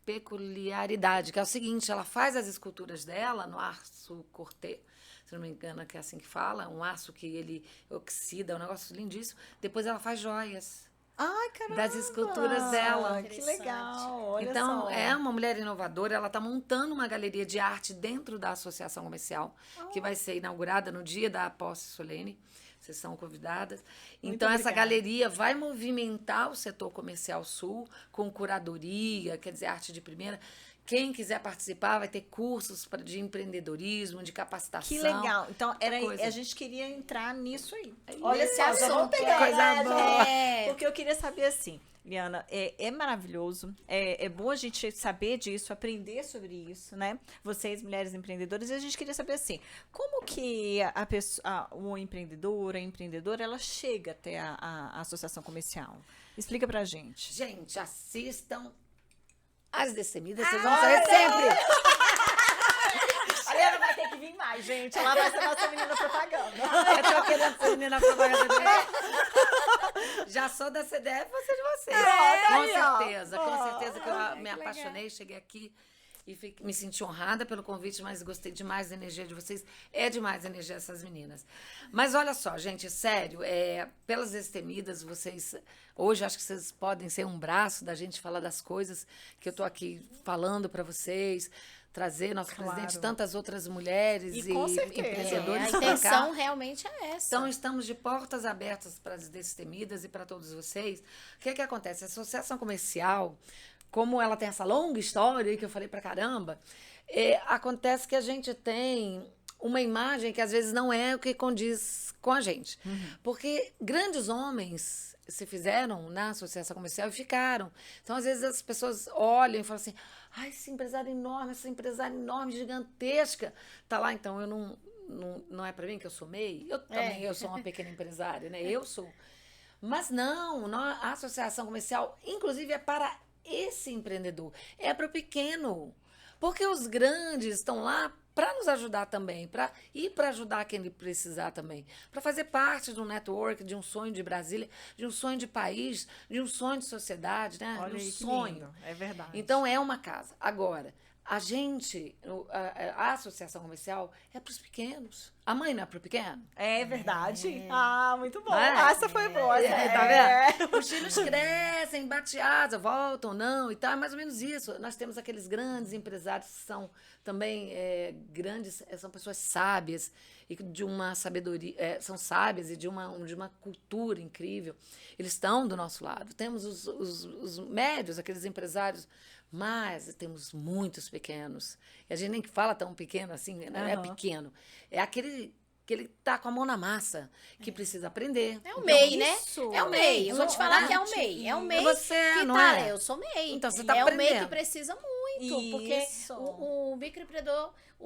peculiaridade, que é o seguinte, ela faz as esculturas dela no aço cortê, se não me engano, que é assim que fala, um aço que ele oxida, um negócio lindíssimo. Depois ela faz joias Ai, caramba. das esculturas dela. Que legal, olha Então, só. é uma mulher inovadora, ela está montando uma galeria de arte dentro da Associação Comercial, que vai ser inaugurada no dia da posse solene. Vocês são convidadas. Muito Então, essa obrigada. galeria vai movimentar o setor comercial sul com curadoria, quer dizer, arte de primeira. Quem quiser participar vai ter cursos de empreendedorismo, de capacitação. Que legal. Então, coisa. a gente queria entrar nisso aí. Olha Olha esse só, já vamos assunto, pegar, coisa né, boa. gente? Porque eu queria saber assim, Liana, é maravilhoso, é bom a gente saber disso, aprender sobre isso, né? Vocês, mulheres empreendedoras, e a gente queria saber assim, como que a pessoa, o empreendedor, a empreendedora, ela chega até a associação comercial? Explica pra gente. Gente, assistam as Destemidas, vocês vão saber sempre. A Liana vai ter que vir mais, gente. Ela vai ser nossa menina propaganda. Eu tô querendo ser menina propaganda também. Já sou da CDF, vou ser de vocês. Com certeza que eu me apaixonei, cheguei aqui e me senti honrada pelo convite, mas gostei demais da energia de vocês. É demais a energia dessas meninas. Mas olha só, gente, sério, pelas Destemidas, vocês... Hoje acho que vocês podem ser um braço da gente falar das coisas que eu tô aqui falando para vocês, trazer nosso presidente, tantas outras mulheres e com certeza. empreendedores A pra cá. intenção realmente é essa. Então, estamos de portas abertas para as Destemidas e para todos vocês. O que acontece? A associação comercial, como ela tem essa longa história aí que eu falei pra caramba, acontece que a gente tem uma imagem que às vezes não é o que condiz com a gente. Porque grandes homens se fizeram na associação comercial e ficaram. Então, às vezes, as pessoas olham e falam assim, ai, essa empresária enorme, gigantesca, tá lá, então eu não é para mim que eu sou MEI? Eu também, eu sou uma pequena empresária, né? Eu sou. Mas não, a associação comercial, inclusive, é para esse empreendedor, é para o pequeno. Porque os grandes estão lá para nos ajudar também, para ajudar quem ele precisar também, para fazer parte de um network, de um sonho de Brasília, de um sonho de país, de um sonho de sociedade, né? Olha Um aí, que sonho. lindo. É verdade. Então, é uma casa. Agora, a associação comercial é para os pequenos. A mãe não é para o pequeno? É verdade. Ah, muito bom. É. Essa foi boa. Tá vendo? Os filhos crescem, bateados, voltam, não, e tal. É mais ou menos isso. Nós temos aqueles grandes empresários que são também grandes, são pessoas sábias e de uma sabedoria, são sábias e de uma cultura incrível. Eles estão do nosso lado. Temos os médios, aqueles empresários, mas temos muitos pequenos. E a gente nem fala tão pequeno assim, né? É pequeno. É aquele que ele tá com a mão na massa, que precisa aprender. É o MEI, né? isso. É o MEI. Eu vou te falar que é o Exatamente. MEI. É o MEI Você que não tá... é? Eu sou MEI. Então, você tá É o MEI aprendendo. que precisa muito. Porque Isso. o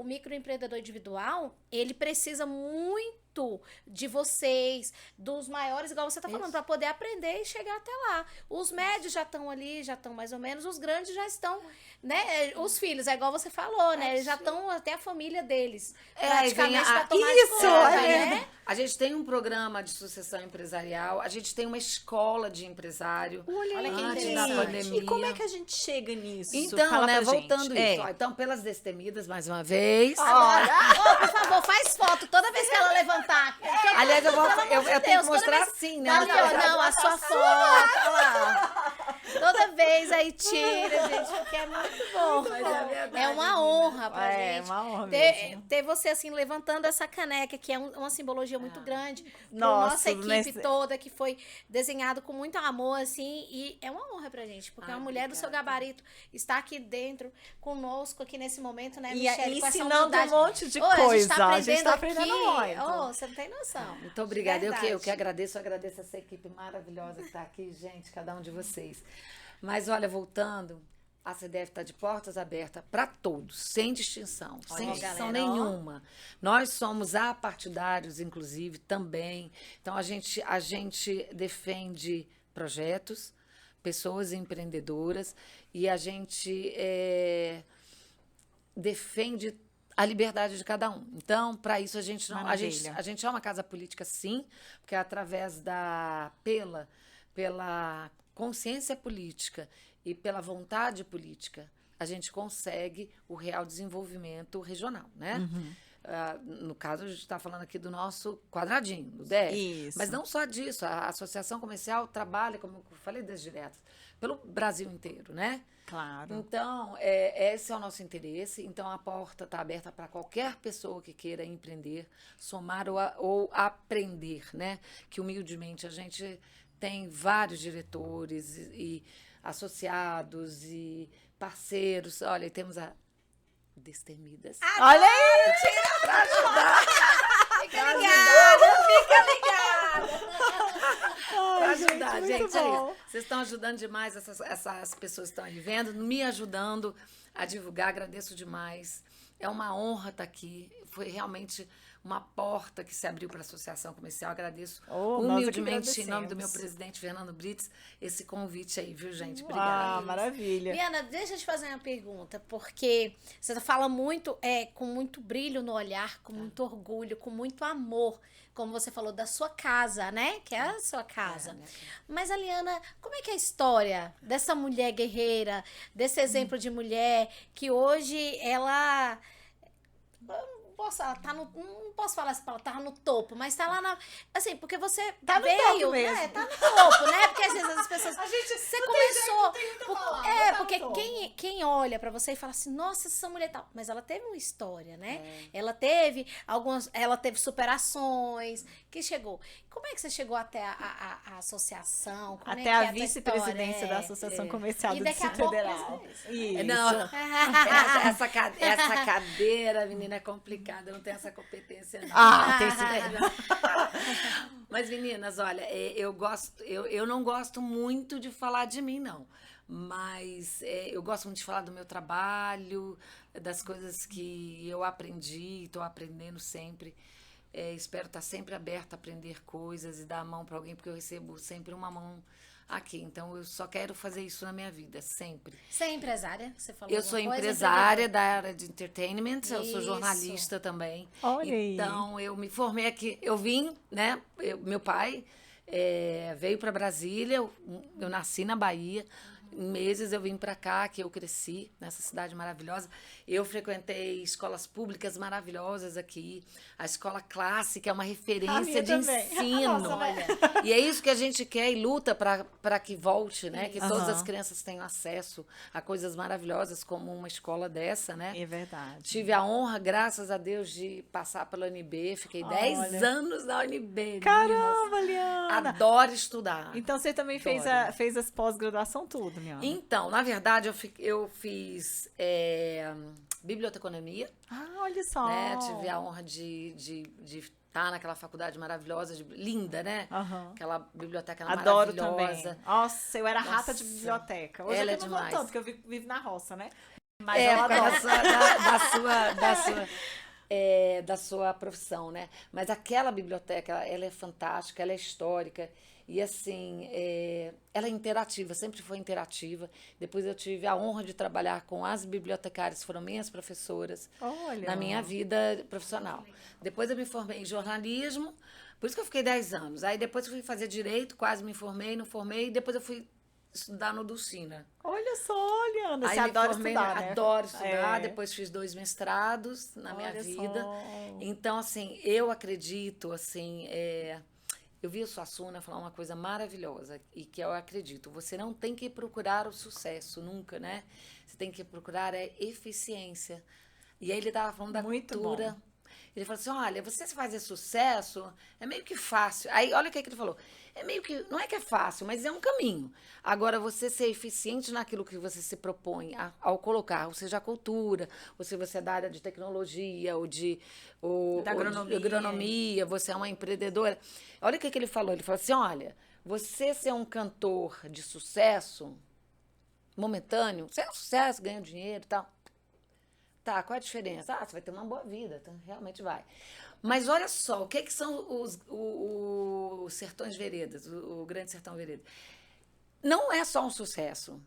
microempreendedor individual, ele precisa muito muito de vocês, dos maiores, igual você tá falando, para poder aprender e chegar até lá. Os médios já estão ali, já estão mais ou menos, os grandes já estão, né? Os filhos, é igual você falou, né? Eles já estão até a família deles. Praticamente para tomar de conta, né? A gente tem um programa de sucessão empresarial, a gente tem uma escola de empresário. Olha que antes da interessante. pandemia. E como é que a gente chega nisso? Então, Fala né, pra gente. voltando isso. Ó, então, pelas destemidas, mais uma vez. Ó, por favor, faz foto toda vez que ela levantar. Aliás, eu tenho que Deus, toda mostrar vez- assim, né? Ali, ó, não, a sua foto. Olha lá. Toda vez aí tira, gente, porque é muito bom. Mas é verdade, É uma menina. honra pra É, gente. uma honra ter, mesmo. ter você assim levantando essa caneca, que é uma simbologia muito grande. Nossa, Nossa equipe mas- toda, que foi desenhado com muito amor, assim, e é uma honra pra gente, porque uma mulher do seu obrigada. gabarito está aqui dentro, conosco, aqui nesse momento, né, E Michele, com essa ensinando um humildade. monte de Ô, a gente coisa. tá A gente tá aprendendo aqui. muito. Ô, você não tem noção. Muito obrigada. Eu Verdade. que agradeço essa equipe maravilhosa que está aqui, gente, cada um de vocês. Mas olha, voltando, a CDF está de portas abertas para todos, sem distinção, sem Olha, distinção galera, ó. nenhuma. Nós somos apartidários, inclusive, também. Então, a gente defende projetos, pessoas empreendedoras, e a gente defende a liberdade de cada um. Então, para isso, a gente é uma casa política, sim, porque é através pela consciência política e pela vontade política, a gente consegue o real desenvolvimento regional, né? No caso, a gente está falando aqui do nosso quadradinho, do DF. Isso. Mas não só disso, a Associação Comercial trabalha, como eu falei desde direto, pelo Brasil inteiro, né? Claro. Então, esse é o nosso interesse. Então, a porta está aberta para qualquer pessoa que queira empreender, somar ou aprender, né? Que, humildemente, a gente tem vários diretores e associados e parceiros. Olha, e temos a Destemidas. Olha aí! Para ajudar. Fica ligada, fica ligada. Para ajudar, muito gente. É bom. isso. Vocês estão ajudando demais, essas pessoas que estão aí vendo, me ajudando a divulgar. Agradeço demais. É uma honra estar aqui. Foi realmente uma porta que se abriu para a Associação Comercial. Agradeço Oh, nós é que humildemente, em nome do meu agradecemos. presidente, Fernando Brits, esse convite aí, viu, gente? Ah, Obrigada. maravilha. Liana, deixa eu te fazer uma pergunta, porque você fala muito, com muito brilho no olhar, com muito orgulho, com muito amor, como você falou, da sua casa, né? Que é a sua casa. minha casa. Mas, a Liana, como é que é a história dessa mulher guerreira, desse exemplo de mulher, que hoje ela... não posso falar essa palavra, tá no topo, mas tá lá na. Assim, porque você Tá no veio, topo mesmo. né? Tá no topo, né? Porque às vezes as pessoas. Você não começou. tem jeito, não tem muito o que por- falar, é, mas tá porque no topo. quem olha pra você e fala assim, nossa, essa mulher tal. Mas ela teve uma história, né? Ela teve ela teve superações, que chegou. Como é que você chegou até a associação? Como é Até que a é tua vice-presidência história? da Associação Comercial E do daqui a Distrito pouco Federal. Isso. Não, essa cadeira, menina, é complicada. Eu não tenho essa competência, não. Ah, tem sim. Mas, meninas, olha, eu não gosto muito de falar de mim, não. Mas eu gosto muito de falar do meu trabalho, das coisas que eu aprendi, estou aprendendo sempre. Espero estar sempre aberta a aprender coisas e dar a mão para alguém, porque eu recebo sempre uma mão aqui. Então, eu só quero fazer isso na minha vida, sempre. Você é empresária? Você falou Eu sou alguma coisa? empresária da área de entertainment, eu sou Isso. jornalista também. Olha aí. Então, eu me formei aqui, eu vim, né? Meu pai veio para Brasília, eu nasci na Bahia. Em meses eu vim para cá, que eu cresci nessa cidade maravilhosa. Eu frequentei escolas públicas maravilhosas aqui. A escola clássica é uma A referência minha de também. ensino. Nossa, né? E é isso que a gente quer e luta para que volte, né? Que todas Aham. as crianças tenham acesso a coisas maravilhosas como uma escola dessa, né? É verdade. Tive a honra, graças a Deus, de passar pela UNB. Fiquei 10 Olha. anos na UNB. meninas. Caramba, Liana! Adoro estudar. Então você também fez, Adoro. fez as pós-graduação tudo, Liana? Então, na verdade, eu fiz biblioteconomia, Ah, olha só. né? Tive a honra de estar naquela faculdade maravilhosa, linda, né? Aham. Aquela biblioteca Adoro maravilhosa. também. Nossa, eu era rata de Nossa. biblioteca. Hoje Ela eu é não demais. vou tanto, porque eu vivo na roça, né? Mas É, eu por adoro. causa da sua da sua profissão, né? Mas aquela biblioteca, ela é fantástica, ela é histórica. E assim, ela é interativa, sempre foi interativa. Depois eu tive a honra de trabalhar com as bibliotecárias, foram minhas professoras Olha. na minha vida profissional. Depois eu me formei em jornalismo, por isso que eu fiquei 10 anos. Aí depois eu fui fazer direito, quase me formei, não formei, e depois eu fui estudar no Dulcina. Olha só, Liana, Aí você me adora formei, estudar, né? adoro estudar, É. depois fiz 2 mestrados na minha Olha vida. só. Então, assim, eu acredito, assim, eu vi o Suassuna falar uma coisa maravilhosa e que eu acredito. Você não tem que procurar o sucesso nunca, né? Você tem que procurar eficiência. E aí ele estava falando da Muito cultura. bom. Ele falou assim, olha, você fazer sucesso é meio que fácil. Aí, olha o que ele falou. É meio que, não é que é fácil, mas é um caminho. Agora, você ser eficiente naquilo que você se propõe ao colocar, ou seja, a cultura, ou se você é da área de tecnologia, ou de Da agronomia. agronomia, você é uma empreendedora. Olha o que ele falou. Ele falou assim, olha, você ser um cantor de sucesso momentâneo, você é um sucesso, ganha dinheiro e tal. Tá, qual é a diferença? Ah, você vai ter uma boa vida, então realmente vai. Mas olha só, o que são os Sertões Veredas, o Grande Sertão Veredas? Não é só um sucesso.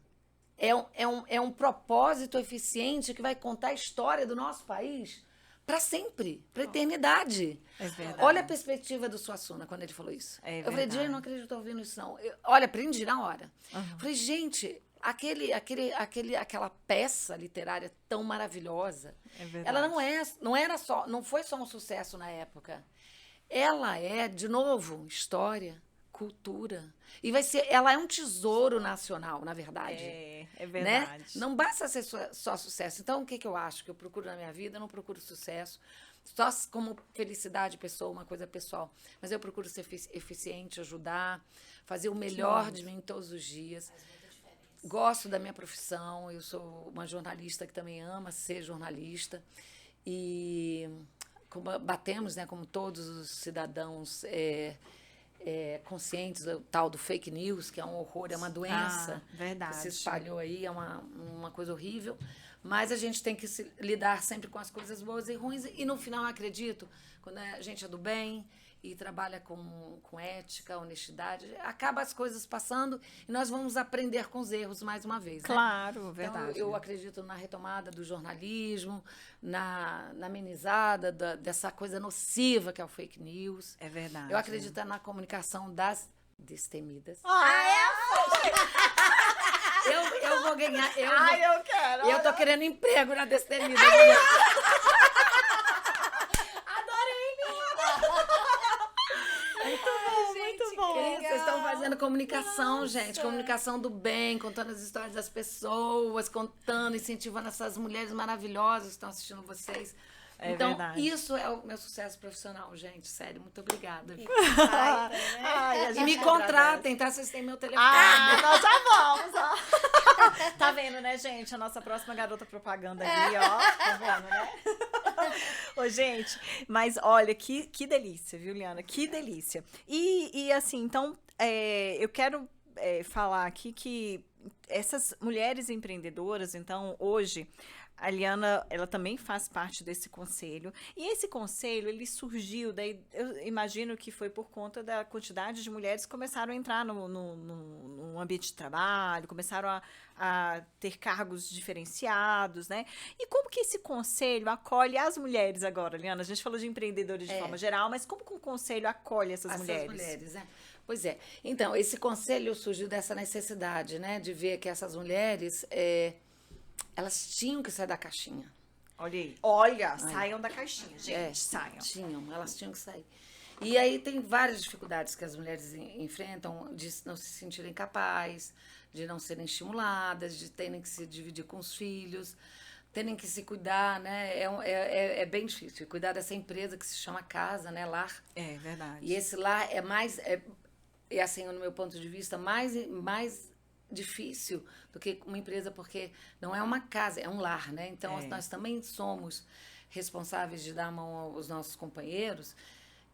É um propósito eficiente que vai contar a história do nosso país para sempre, para a eternidade. É verdade. Olha a perspectiva do Suassuna quando ele falou isso. É eu falei, verdade. Diego, eu não acredito que estou ouvindo isso, não. Olha, aprendi na hora. Falei, gente, aquela peça literária tão maravilhosa, É verdade. ela não foi só um sucesso na época. Ela é, de novo, história, cultura. E ela é um tesouro nacional, na verdade. É verdade. Né? Não basta ser só sucesso. Então, o que eu acho que eu procuro na minha vida? Eu não procuro sucesso só como felicidade pessoa, uma coisa pessoal. Mas eu procuro ser eficiente, ajudar, fazer o melhor de mim todos os dias. Gosto da minha profissão, eu sou uma jornalista que também ama ser jornalista. E batemos, né, como todos os cidadãos conscientes do tal do fake news, que é um horror, é uma doença verdade. que se espalhou aí, é uma coisa horrível. Mas a gente tem que lidar sempre com as coisas boas e ruins. E no final, eu acredito, quando a gente é do bem e trabalha com ética, honestidade, acaba as coisas passando e nós vamos aprender com os erros mais uma vez. Né? Claro, verdade. Então, eu acredito na retomada do jornalismo, na amenizada dessa coisa nociva que é o fake news. É verdade. Eu acredito na comunicação das destemidas. Eu vou ganhar. Eu quero. Eu tô querendo emprego na destemida. Muito bom. Vocês estão fazendo comunicação, gente. Comunicação do bem, contando as histórias das pessoas, contando, incentivando essas mulheres maravilhosas que estão assistindo vocês. Então, verdade. Isso é o meu sucesso profissional, gente. Sério, muito obrigada. Ai, a E gente me contratem, tá? Vocês têm meu telefone. nós já vamos, ó. Tá vendo, né, gente? A nossa próxima garota propaganda ali, ó. Tá vendo, né? Ô, gente, mas olha, que delícia, viu, Liana? Que delícia. E assim, então, eu quero falar aqui que essas mulheres empreendedoras, então, hoje, a Liana, ela também faz parte desse conselho. E esse conselho, ele surgiu, daí eu imagino que foi por conta da quantidade de mulheres que começaram a entrar no ambiente de trabalho, começaram a ter cargos diferenciados, né? E como que esse conselho acolhe as mulheres agora, Liana? A gente falou de empreendedores de forma geral, mas como que o conselho acolhe essas mulheres? Né? Pois é. Então, esse conselho surgiu dessa necessidade, né? De ver que essas mulheres... elas tinham que sair da caixinha. Olha aí. Olha, saiam da caixinha, gente. Saiam. Elas tinham que sair. E aí tem várias dificuldades que as mulheres enfrentam, de não se sentirem capazes, de não serem estimuladas, de terem que se dividir com os filhos, terem que se cuidar, né? É bem difícil. Cuidar dessa empresa que se chama casa, né? Lar. É verdade. E esse lar é mais, assim, no meu ponto de vista, mais difícil do que uma empresa, porque não é uma casa, é um lar, né? Então, nós também somos responsáveis de dar a mão aos nossos companheiros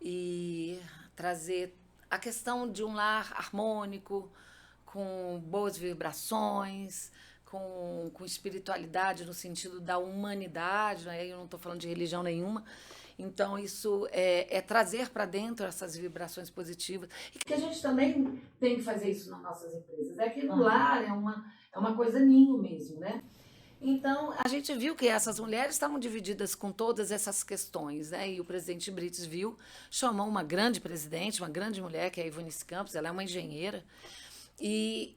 e trazer a questão de um lar harmônico, com boas vibrações, com espiritualidade no sentido da humanidade, né? Eu não estou falando de religião nenhuma. Então, isso é trazer para dentro essas vibrações positivas. E que a gente também tem que fazer isso nas nossas empresas. É que no lar é uma coisa ninho mesmo, né? Então, a gente viu que essas mulheres estavam divididas com todas essas questões, né? E o presidente Brites viu, chamou uma grande presidente, uma grande mulher, que é a Ivanice Campos, ela é uma engenheira. E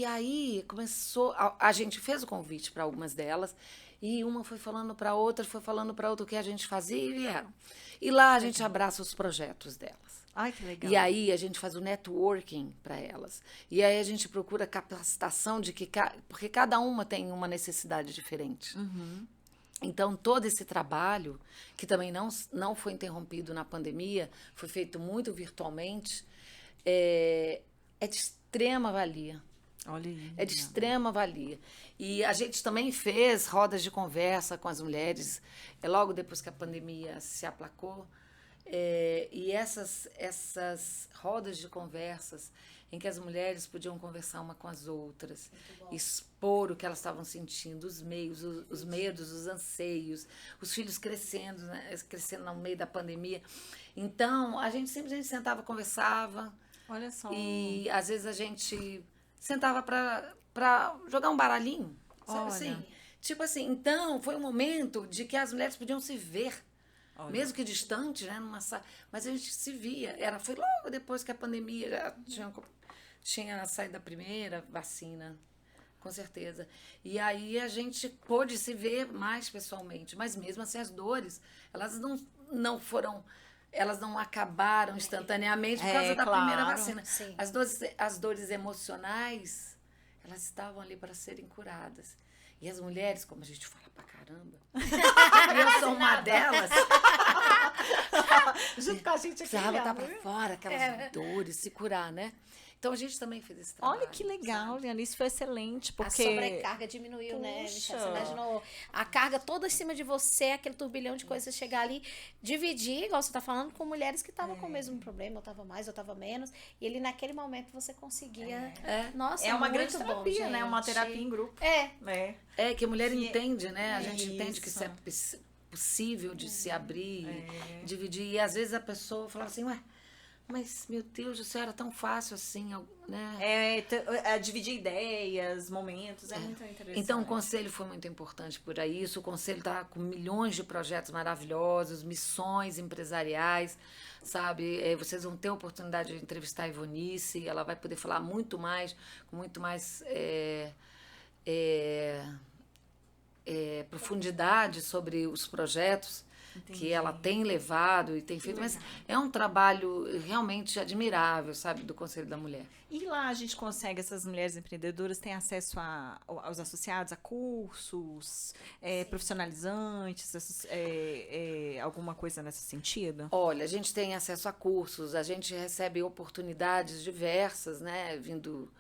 aí começou, a gente fez o convite para algumas delas, e uma foi falando para outra o que a gente fazia e vieram. E lá a gente abraça os projetos delas. Ai, que legal. E aí a gente faz o networking para elas. E aí a gente procura capacitação porque cada uma tem uma necessidade diferente. Então, todo esse trabalho, que também não foi interrompido na pandemia, foi feito muito virtualmente, é de extrema valia. Olha aí. É de extrema valia. E a gente também fez rodas de conversa com as mulheres, logo depois que a pandemia se aplacou. E essas rodas de conversas em que as mulheres podiam conversar uma com as outras, expor o que elas estavam sentindo, os medos, os anseios, os filhos crescendo, né, crescendo no meio da pandemia. Então, a gente simplesmente sentava, conversava. Olha só. E às vezes a gente sentava para jogar um baralhinho, sabe assim? Tipo assim, então foi um momento de que as mulheres podiam se ver. Olha. Mesmo que distante, né, mas a gente se via. Foi logo depois que a pandemia já tinha saído da primeira vacina, com certeza. E aí a gente pôde se ver mais pessoalmente. Mas mesmo assim, as dores, elas não acabaram instantaneamente por causa da primeira vacina. Sim. As dores emocionais, elas estavam ali para serem curadas. E as mulheres, como a gente fala pra caramba, e eu sou uma delas, junto com a gente aqui. Precisava estar pra fora, aquelas dores, se curar, né? Então a gente também fez esse trabalho. Olha que legal, Liana, isso foi excelente, porque... A sobrecarga diminuiu, né, Michelle? Você imaginou a carga toda em cima de você, aquele turbilhão de coisas, chegar ali, dividir, igual você tá falando, com mulheres que estavam com o mesmo problema, eu tava mais, eu tava menos, e ali naquele momento você conseguia... Nossa, é uma muito grande terapia, bom, né? Uma terapia em grupo. Que a mulher entende, né? A gente entende que isso é possível de se abrir, dividir, e às vezes a pessoa fala assim, ué, mas, meu Deus do céu, era tão fácil assim, né? Dividir ideias, momentos, é muito interessante. Então, o Conselho foi muito importante por isso. O Conselho está com milhões de projetos maravilhosos, missões empresariais, sabe? Vocês vão ter a oportunidade de entrevistar a Ivanice, ela vai poder falar muito mais, com muito mais profundidade sobre os projetos. Entendi. Que ela tem levado e tem feito, mas é um trabalho realmente admirável, sabe, do Conselho da Mulher. E lá a gente consegue, essas mulheres empreendedoras têm acesso aos associados, a cursos profissionalizantes, alguma coisa nesse sentido? Olha, a gente tem acesso a cursos, a gente recebe oportunidades diversas, né, vindo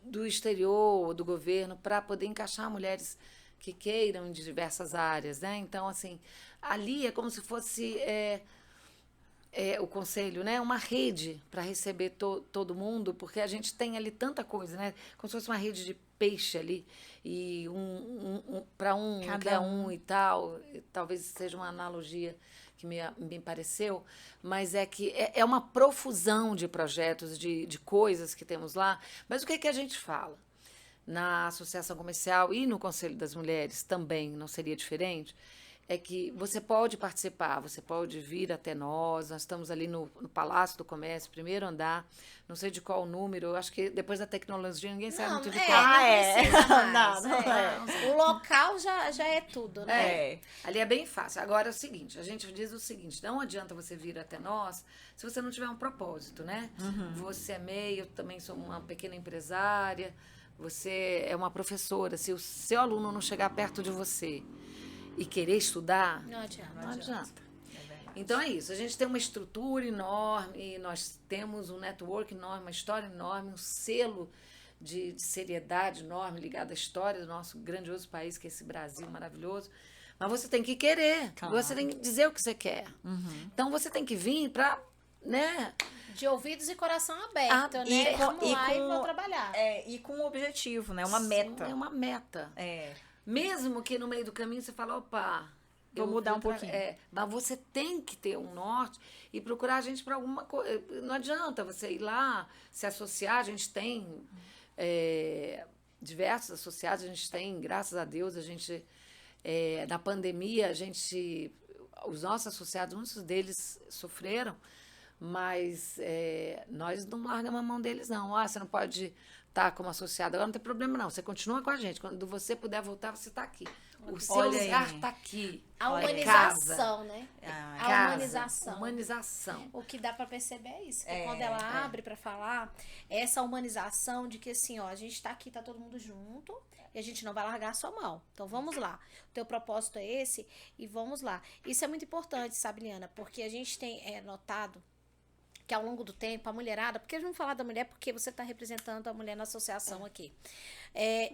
do exterior, do governo, para poder encaixar mulheres que queiram de diversas áreas, né? Então, assim, ali é como se fosse o conselho, né? Uma rede para receber todo mundo, porque a gente tem ali tanta coisa, né? Como se fosse uma rede de peixe ali, e para cada um e tal. Talvez seja uma analogia que me pareceu, mas é que é uma profusão de projetos, de coisas que temos lá. Mas o que é que a gente fala? Na Associação Comercial e no Conselho das Mulheres também não seria diferente, é que você pode participar, você pode vir até nós estamos ali no Palácio do Comércio, primeiro andar, não sei de qual número, eu acho que depois da tecnologia ninguém sabe muito de qual. O local já é tudo, né? Ali é bem fácil. Agora é o seguinte, a gente diz o seguinte, não adianta você vir até nós se você não tiver um propósito, né? Você é MEI, eu também sou uma pequena empresária, você é uma professora, se o seu aluno não chegar perto de você e querer estudar, não adianta. Não adianta. Então é isso, a gente tem uma estrutura enorme, nós temos um network enorme, uma história enorme, um selo de seriedade enorme ligado à história do nosso grandioso país, que é esse Brasil maravilhoso. Mas você tem que querer, você tem que dizer o que você quer. Então você tem que vir para né? De ouvidos e coração aberto, né? e com- Vamos e lá e com- vou trabalhar. E com um objetivo, né? Uma Sim, meta. É uma meta. É. Mesmo que no meio do caminho você fala, opa, Vou mudar um pouquinho. Mas você tem que ter um norte e procurar a gente para alguma coisa. Não adianta você ir lá, se associar. A gente tem diversos associados, a gente tem, graças a Deus, a gente, na pandemia, os nossos associados, muitos deles sofreram, mas nós não largamos a mão deles, não. Você não pode estar como associado, agora não tem problema, não. Você continua com a gente. Quando você puder voltar, você está aqui. O seu Olha lugar aí. está aqui. A Olha, humanização, né? Ah, A Casa, humanização. humanização. O que dá pra perceber é isso. Que É, quando ela abre pra falar, é essa humanização de que assim, ó, a gente tá aqui, tá todo mundo junto e a gente não vai largar a sua mão. Então vamos lá. O teu propósito é esse e vamos lá. Isso é muito importante, sabe, Liana? Porque a gente tem notado que ao longo do tempo, a mulherada, porque vamos falar da mulher porque você está representando a mulher na associação aqui.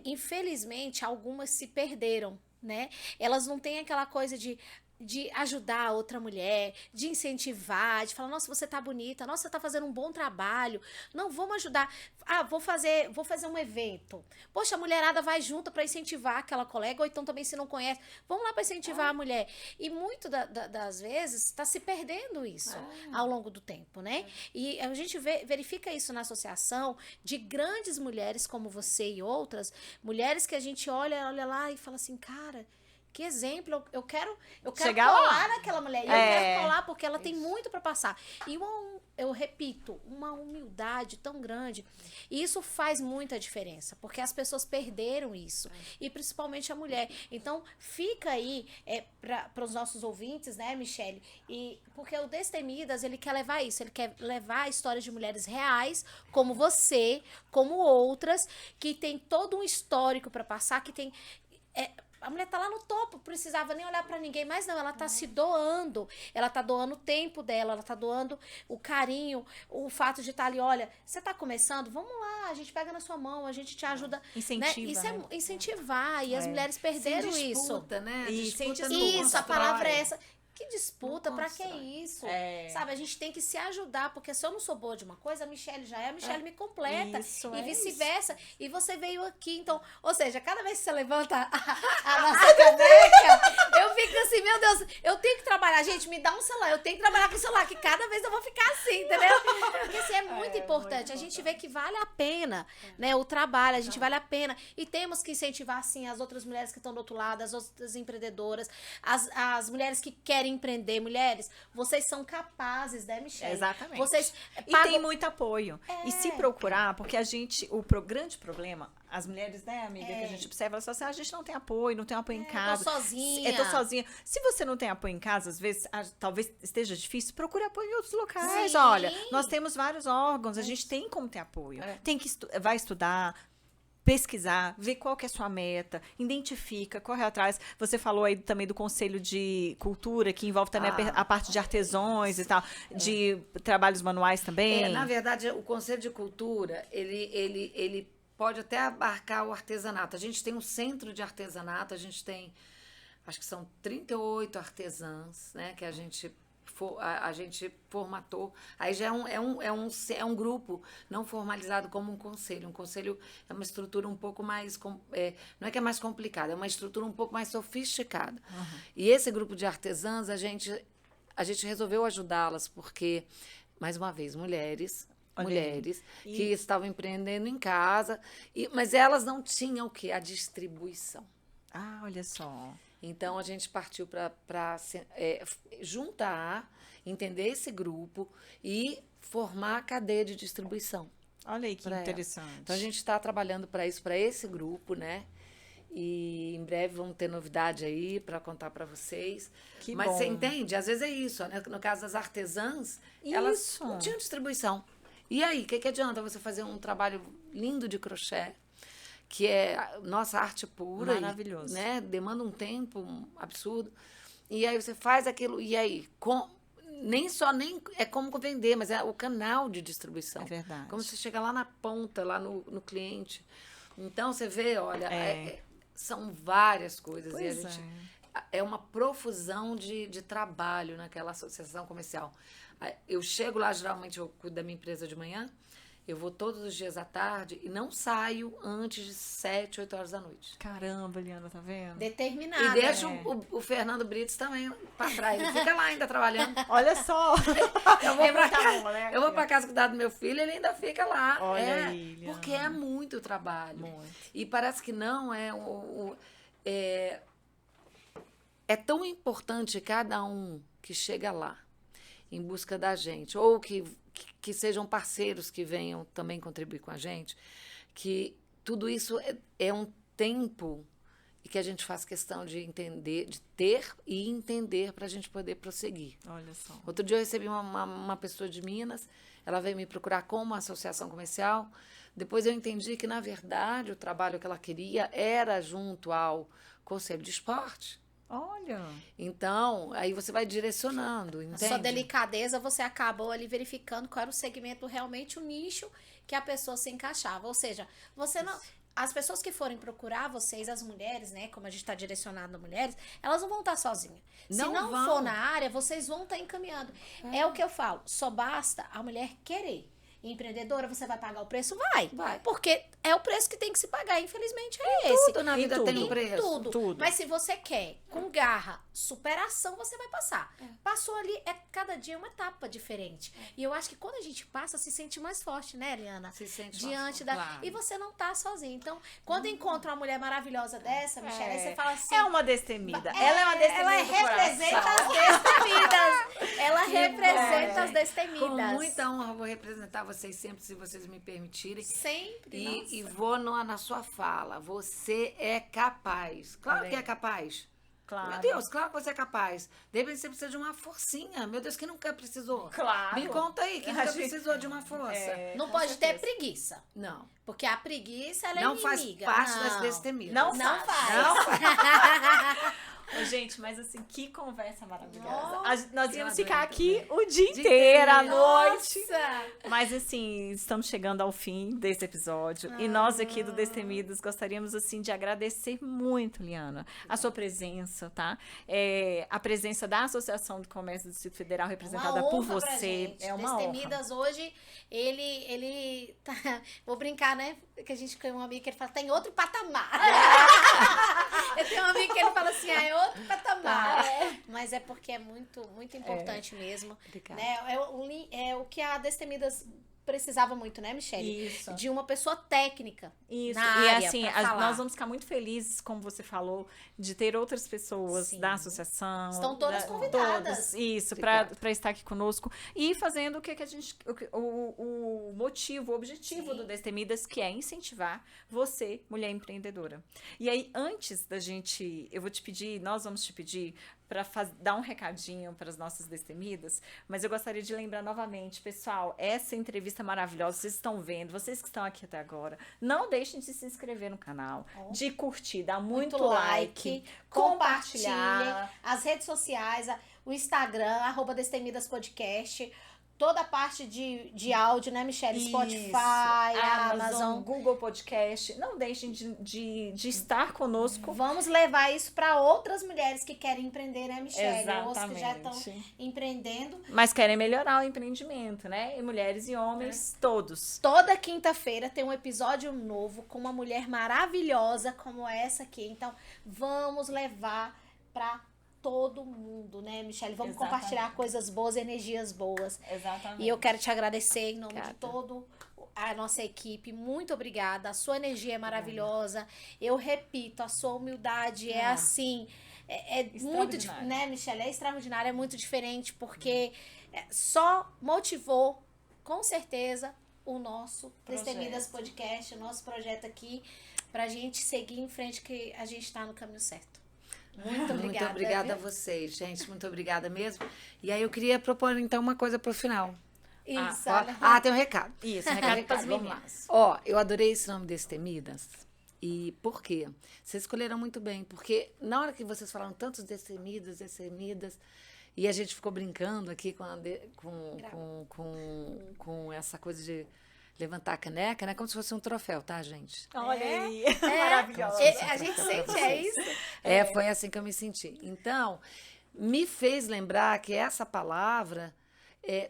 Infelizmente, algumas se perderam, né? Elas não têm aquela coisa de ajudar a outra mulher, de incentivar, de falar, nossa, você tá bonita, nossa, você tá fazendo um bom trabalho, não, vamos ajudar, vou fazer um evento, poxa, a mulherada vai junto para incentivar aquela colega, ou então também se não conhece, vamos lá para incentivar a mulher, e muito das vezes está se perdendo isso ao longo do tempo, né? E a gente verifica isso na associação de grandes mulheres como você e outras, mulheres que a gente olha lá e fala assim, cara, que exemplo, eu quero Chegar colar lá. naquela mulher. E eu quero colar porque ela tem muito para passar. E eu repito, uma humildade tão grande. E isso faz muita diferença, porque as pessoas perderam isso. E principalmente a mulher. Então, fica aí para os nossos ouvintes, né, Michele? Porque o Destemidas, ele quer levar isso. Ele quer levar a história de mulheres reais, como você, como outras, que tem todo um histórico para passar, que tem... A mulher tá lá no topo, precisava nem olhar pra ninguém, mas não, ela tá se doando, ela tá doando o tempo dela, ela tá doando o carinho, o fato de estar ali, olha, você tá começando, vamos lá, a gente pega na sua mão, a gente te ajuda, Incentiva, né? Isso né? é incentivar, e as mulheres perderam Sem isso. disputa, né? E Disputa sem não disputa. Isso, a constrói. palavra é essa. Que disputa, Não pra que constrói. isso? É. Sabe, a gente tem que se ajudar, porque se eu não sou boa de uma coisa, a Michele já é, a Michele me completa. Isso, E é vice-versa. E você veio aqui, então, ou seja, cada vez que você levanta a nossa caneca, eu fico assim, meu Deus, eu tenho que trabalhar, gente, me dá um celular, eu tenho que trabalhar com o celular, que cada vez eu vou ficar assim, entendeu? Porque assim, é muito importante, a gente vê que vale a pena, né, o trabalho, a gente vale a pena, e temos que incentivar, assim, as outras mulheres que estão do outro lado, as outras empreendedoras, as mulheres que querem empreender, mulheres, vocês são capazes, né, Michele? Exatamente. Vocês E pagam... tem muito apoio. E se procurar, porque a gente, grande problema, as mulheres, né, amiga, que a gente observa, elas falam assim, a gente não tem apoio, não tem apoio em casa. tô sozinha. Eu tô sozinha. Se você não tem apoio em casa, às vezes, talvez esteja difícil, procure apoio em outros locais. Sim. Olha, nós temos vários órgãos, a gente tem como ter apoio. Tem que vai estudar, pesquisar, ver qual que é a sua meta, identifica, corre atrás. Você falou aí também do Conselho de Cultura, que envolve também a parte de artesãos e tal, de trabalhos manuais também. Na verdade, o Conselho de Cultura, ele pode até abarcar o artesanato. A gente tem um centro de artesanato, a gente tem, acho que são 38 artesãs, né, que a gente formatou. Aí já é um grupo não formalizado como um conselho. Um conselho é uma estrutura um pouco mais... não é que é mais complicada, é uma estrutura um pouco mais sofisticada. E esse grupo de artesãs, a gente resolveu ajudá-las, porque, mais uma vez, mulheres que estavam empreendendo em casa, mas elas não tinham o quê? A distribuição. Ah, olha só. Então, a gente partiu para juntar, entender esse grupo e formar a cadeia de distribuição. Olha aí que pra interessante. ela. Então, a gente está trabalhando para isso, para esse grupo, né? E em breve vamos ter novidade aí para contar para vocês. Que Mas bom. você entende? Às vezes é isso, né? No caso das artesãs, elas não tinham distribuição. E aí, o que adianta você fazer um trabalho lindo de crochê, que é nossa arte pura. Maravilhoso. Né? Demanda um tempo absurdo. E aí você faz aquilo, e aí, nem é como vender, mas é o canal de distribuição. É verdade. Como você chega lá na ponta, lá no cliente. Então, você vê, olha, são várias coisas. Pois e a gente é uma profusão de trabalho naquela associação comercial. Eu chego lá, geralmente eu cuido da minha empresa de manhã, eu vou todos os dias à tarde e não saio antes de 7, 8 horas da noite. Caramba, Liana, tá vendo? Determinada. E deixo o Fernando Brites também para trás. Ele fica lá ainda trabalhando. Olha só. Eu vou pra muita casa, mão, né, eu vou aqui, pra casa cuidar do meu filho, ele ainda fica lá. Olha aí, Liana. Porque é muito trabalho. Muito. E parece que não é tão importante cada um que chega lá em busca da gente, ou que sejam parceiros que venham também contribuir com a gente, que tudo isso é um tempo e que a gente faz questão de entender, de ter e entender para a gente poder prosseguir. Olha só. Outro dia eu recebi uma pessoa de Minas, ela veio me procurar com uma associação comercial. Depois eu entendi que, na verdade, o trabalho que ela queria era junto ao Conselho de Esporte. Olha. Então, aí você vai direcionando, A entende? sua delicadeza, você acabou ali verificando qual era o segmento, realmente o nicho que a pessoa se encaixava. Ou seja, você não... As pessoas que forem procurar vocês, as mulheres, né? Como a gente está direcionado a mulheres, elas não vão estar sozinhas. Se Não não vão. for na área, vocês vão estar encaminhando. É o que eu falo, só basta a mulher querer. Empreendedora, você vai pagar o preço? Vai. Porque é o preço que tem que se pagar, infelizmente é esse. Tudo na Em vida tudo. tem um preço. Tudo. Mas se você quer, com garra, superação, você vai passar. Passou ali, cada dia é uma etapa diferente. E eu acho que quando a gente passa, se sente mais forte, né, Eliana? Se sente Diante mais da... forte, claro. E você não tá sozinha. Então, quando encontra uma mulher maravilhosa dessa, Michelle, aí você fala assim... É uma destemida. Ela é uma destemida. Ela do representa coração. as destemidas. Ela Que representa bom, as gente. destemidas. Com muita honra, vou representar vocês sempre, se vocês me permitirem. Sempre, nossa. E vou na sua fala. Você é capaz. Claro que é capaz. Claro. Meu Deus, claro que você é capaz. De repente você precisa de uma forcinha. Meu Deus, quem nunca precisou? Claro. Me conta aí, quem A nunca gente- precisou de uma força? Não com pode ter certeza. preguiça. Não. Porque a preguiça, ela Não é faz inimiga. parte Não. das destemidas. Não Não faz. Não faz. Ô, gente, mas assim, que conversa maravilhosa. Nossa, Nós eu íamos adorei ficar aqui também. o dia Dia inteiro, à inteiro. noite. Nossa! Mas assim, estamos chegando ao fim desse episódio. E nós aqui do Destemidas gostaríamos assim de agradecer muito, Liana, a sua presença, tá? A presença da Associação do Comércio do Distrito Federal representada Uma por honra pra você. gente. É uma honra. Destemidas hoje, ele tá... Vou brincar, né? Que a gente tem um amigo que ele fala, tá em outro patamar. Eu tenho um amigo que ele fala assim, é outro patamar. Mas é porque é muito, muito importante mesmo. Obrigada. Né? É o que a Destemidas precisava muito, né, Michelle? Isso. De uma pessoa técnica. Isso, Na e área, assim, pra falar. nós vamos ficar muito felizes, como você falou, de ter outras pessoas Sim. da associação. Estão todas convidadas. Todos, isso, Obrigada. para estar aqui conosco e fazendo o que a gente. O motivo, o objetivo Sim. do Destemidas, que é incentivar você, mulher empreendedora. E aí, antes da gente. Eu vou te pedir, nós vamos te pedir para dar um recadinho para as nossas destemidas, mas eu gostaria de lembrar novamente, pessoal, essa entrevista maravilhosa, vocês estão vendo, vocês que estão aqui até agora, não deixem de se inscrever no canal, de curtir, dar muito like, compartilhar. As redes sociais, o Instagram, @Destemidas Podcast. Toda a parte de áudio, né, Michelle? Isso. Spotify, Amazon. Google Podcast. Não deixem de estar conosco. Vamos levar isso para outras mulheres que querem empreender, né, Michelle? Outras que já estão Exatamente. empreendendo. Mas querem melhorar o empreendimento, né? E mulheres e homens, todos. Toda quinta-feira tem um episódio novo com uma mulher maravilhosa como essa aqui. Então, vamos levar para todo mundo, né, Michelle? Vamos Exatamente. compartilhar coisas boas, energias boas. Exatamente. E eu quero te agradecer em nome Obrigada. de todo a nossa equipe. Muito obrigada. A sua energia é maravilhosa. Eu repito, a sua humildade é assim... É muito, Extraordinária. né, Michelle? É extraordinário, é muito diferente, porque só motivou, com certeza, o nosso Destemidas Podcast, o nosso projeto aqui, pra gente seguir em frente, que a gente tá no caminho certo. Muito obrigada. Muito obrigada a viu? vocês, gente. Muito obrigada mesmo. E aí eu queria propor, então, uma coisa pro final. Isso, Ó, olha. tem um recado. Isso, um recado para as Vamos lá. meninas. Ó, eu adorei esse nome Destemidas. E por quê? Vocês escolheram muito bem, porque na hora que vocês falaram tantos Destemidas, e a gente ficou brincando aqui com essa coisa de levantar a caneca, né? Como se fosse um troféu, tá, gente? Olha aí. É, Maravilhosa. a gente sente, é isso? Foi assim que eu me senti. Então, me fez lembrar que essa palavra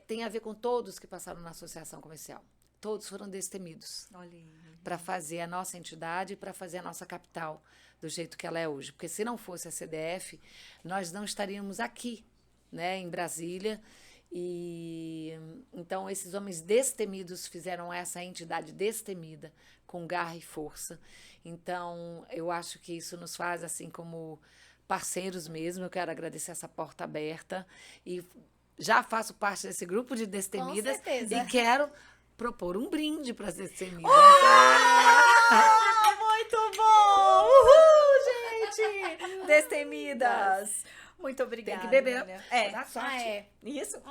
tem a ver com todos que passaram na associação comercial. Todos foram destemidos Olha aí. para fazer a nossa entidade, para fazer a nossa capital do jeito que ela é hoje. Porque se não fosse a CDF, nós não estaríamos aqui, né, em Brasília. E então esses homens destemidos fizeram essa entidade destemida com garra e força. Então eu acho que isso nos faz assim como parceiros mesmo. Eu quero agradecer essa porta aberta e já faço parte desse grupo de destemidas. Com certeza. E quero propor um brinde para as destemidas. Muito bom! Uhul, gente! Destemidas! Muito obrigada. Tem que beber. Olha. Dá sorte. Isso?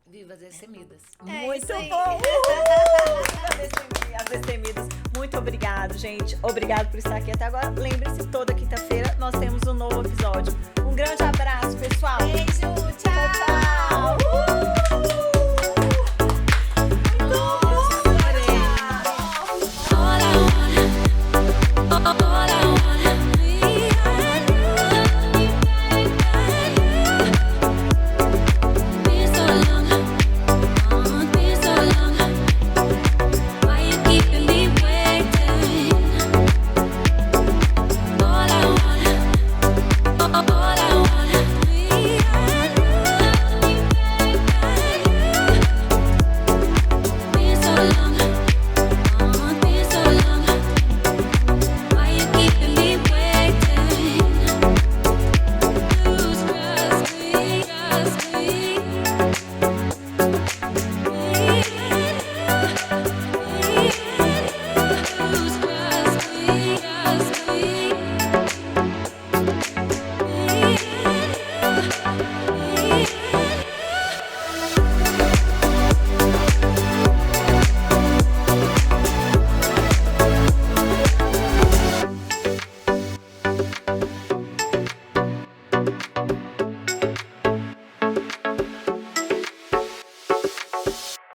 Viva as destemidas. Muito isso aí. bom! Uhul! As destemidas. Muito obrigado, gente. Obrigado por estar aqui até agora. Lembre-se, toda quinta-feira nós temos um novo episódio.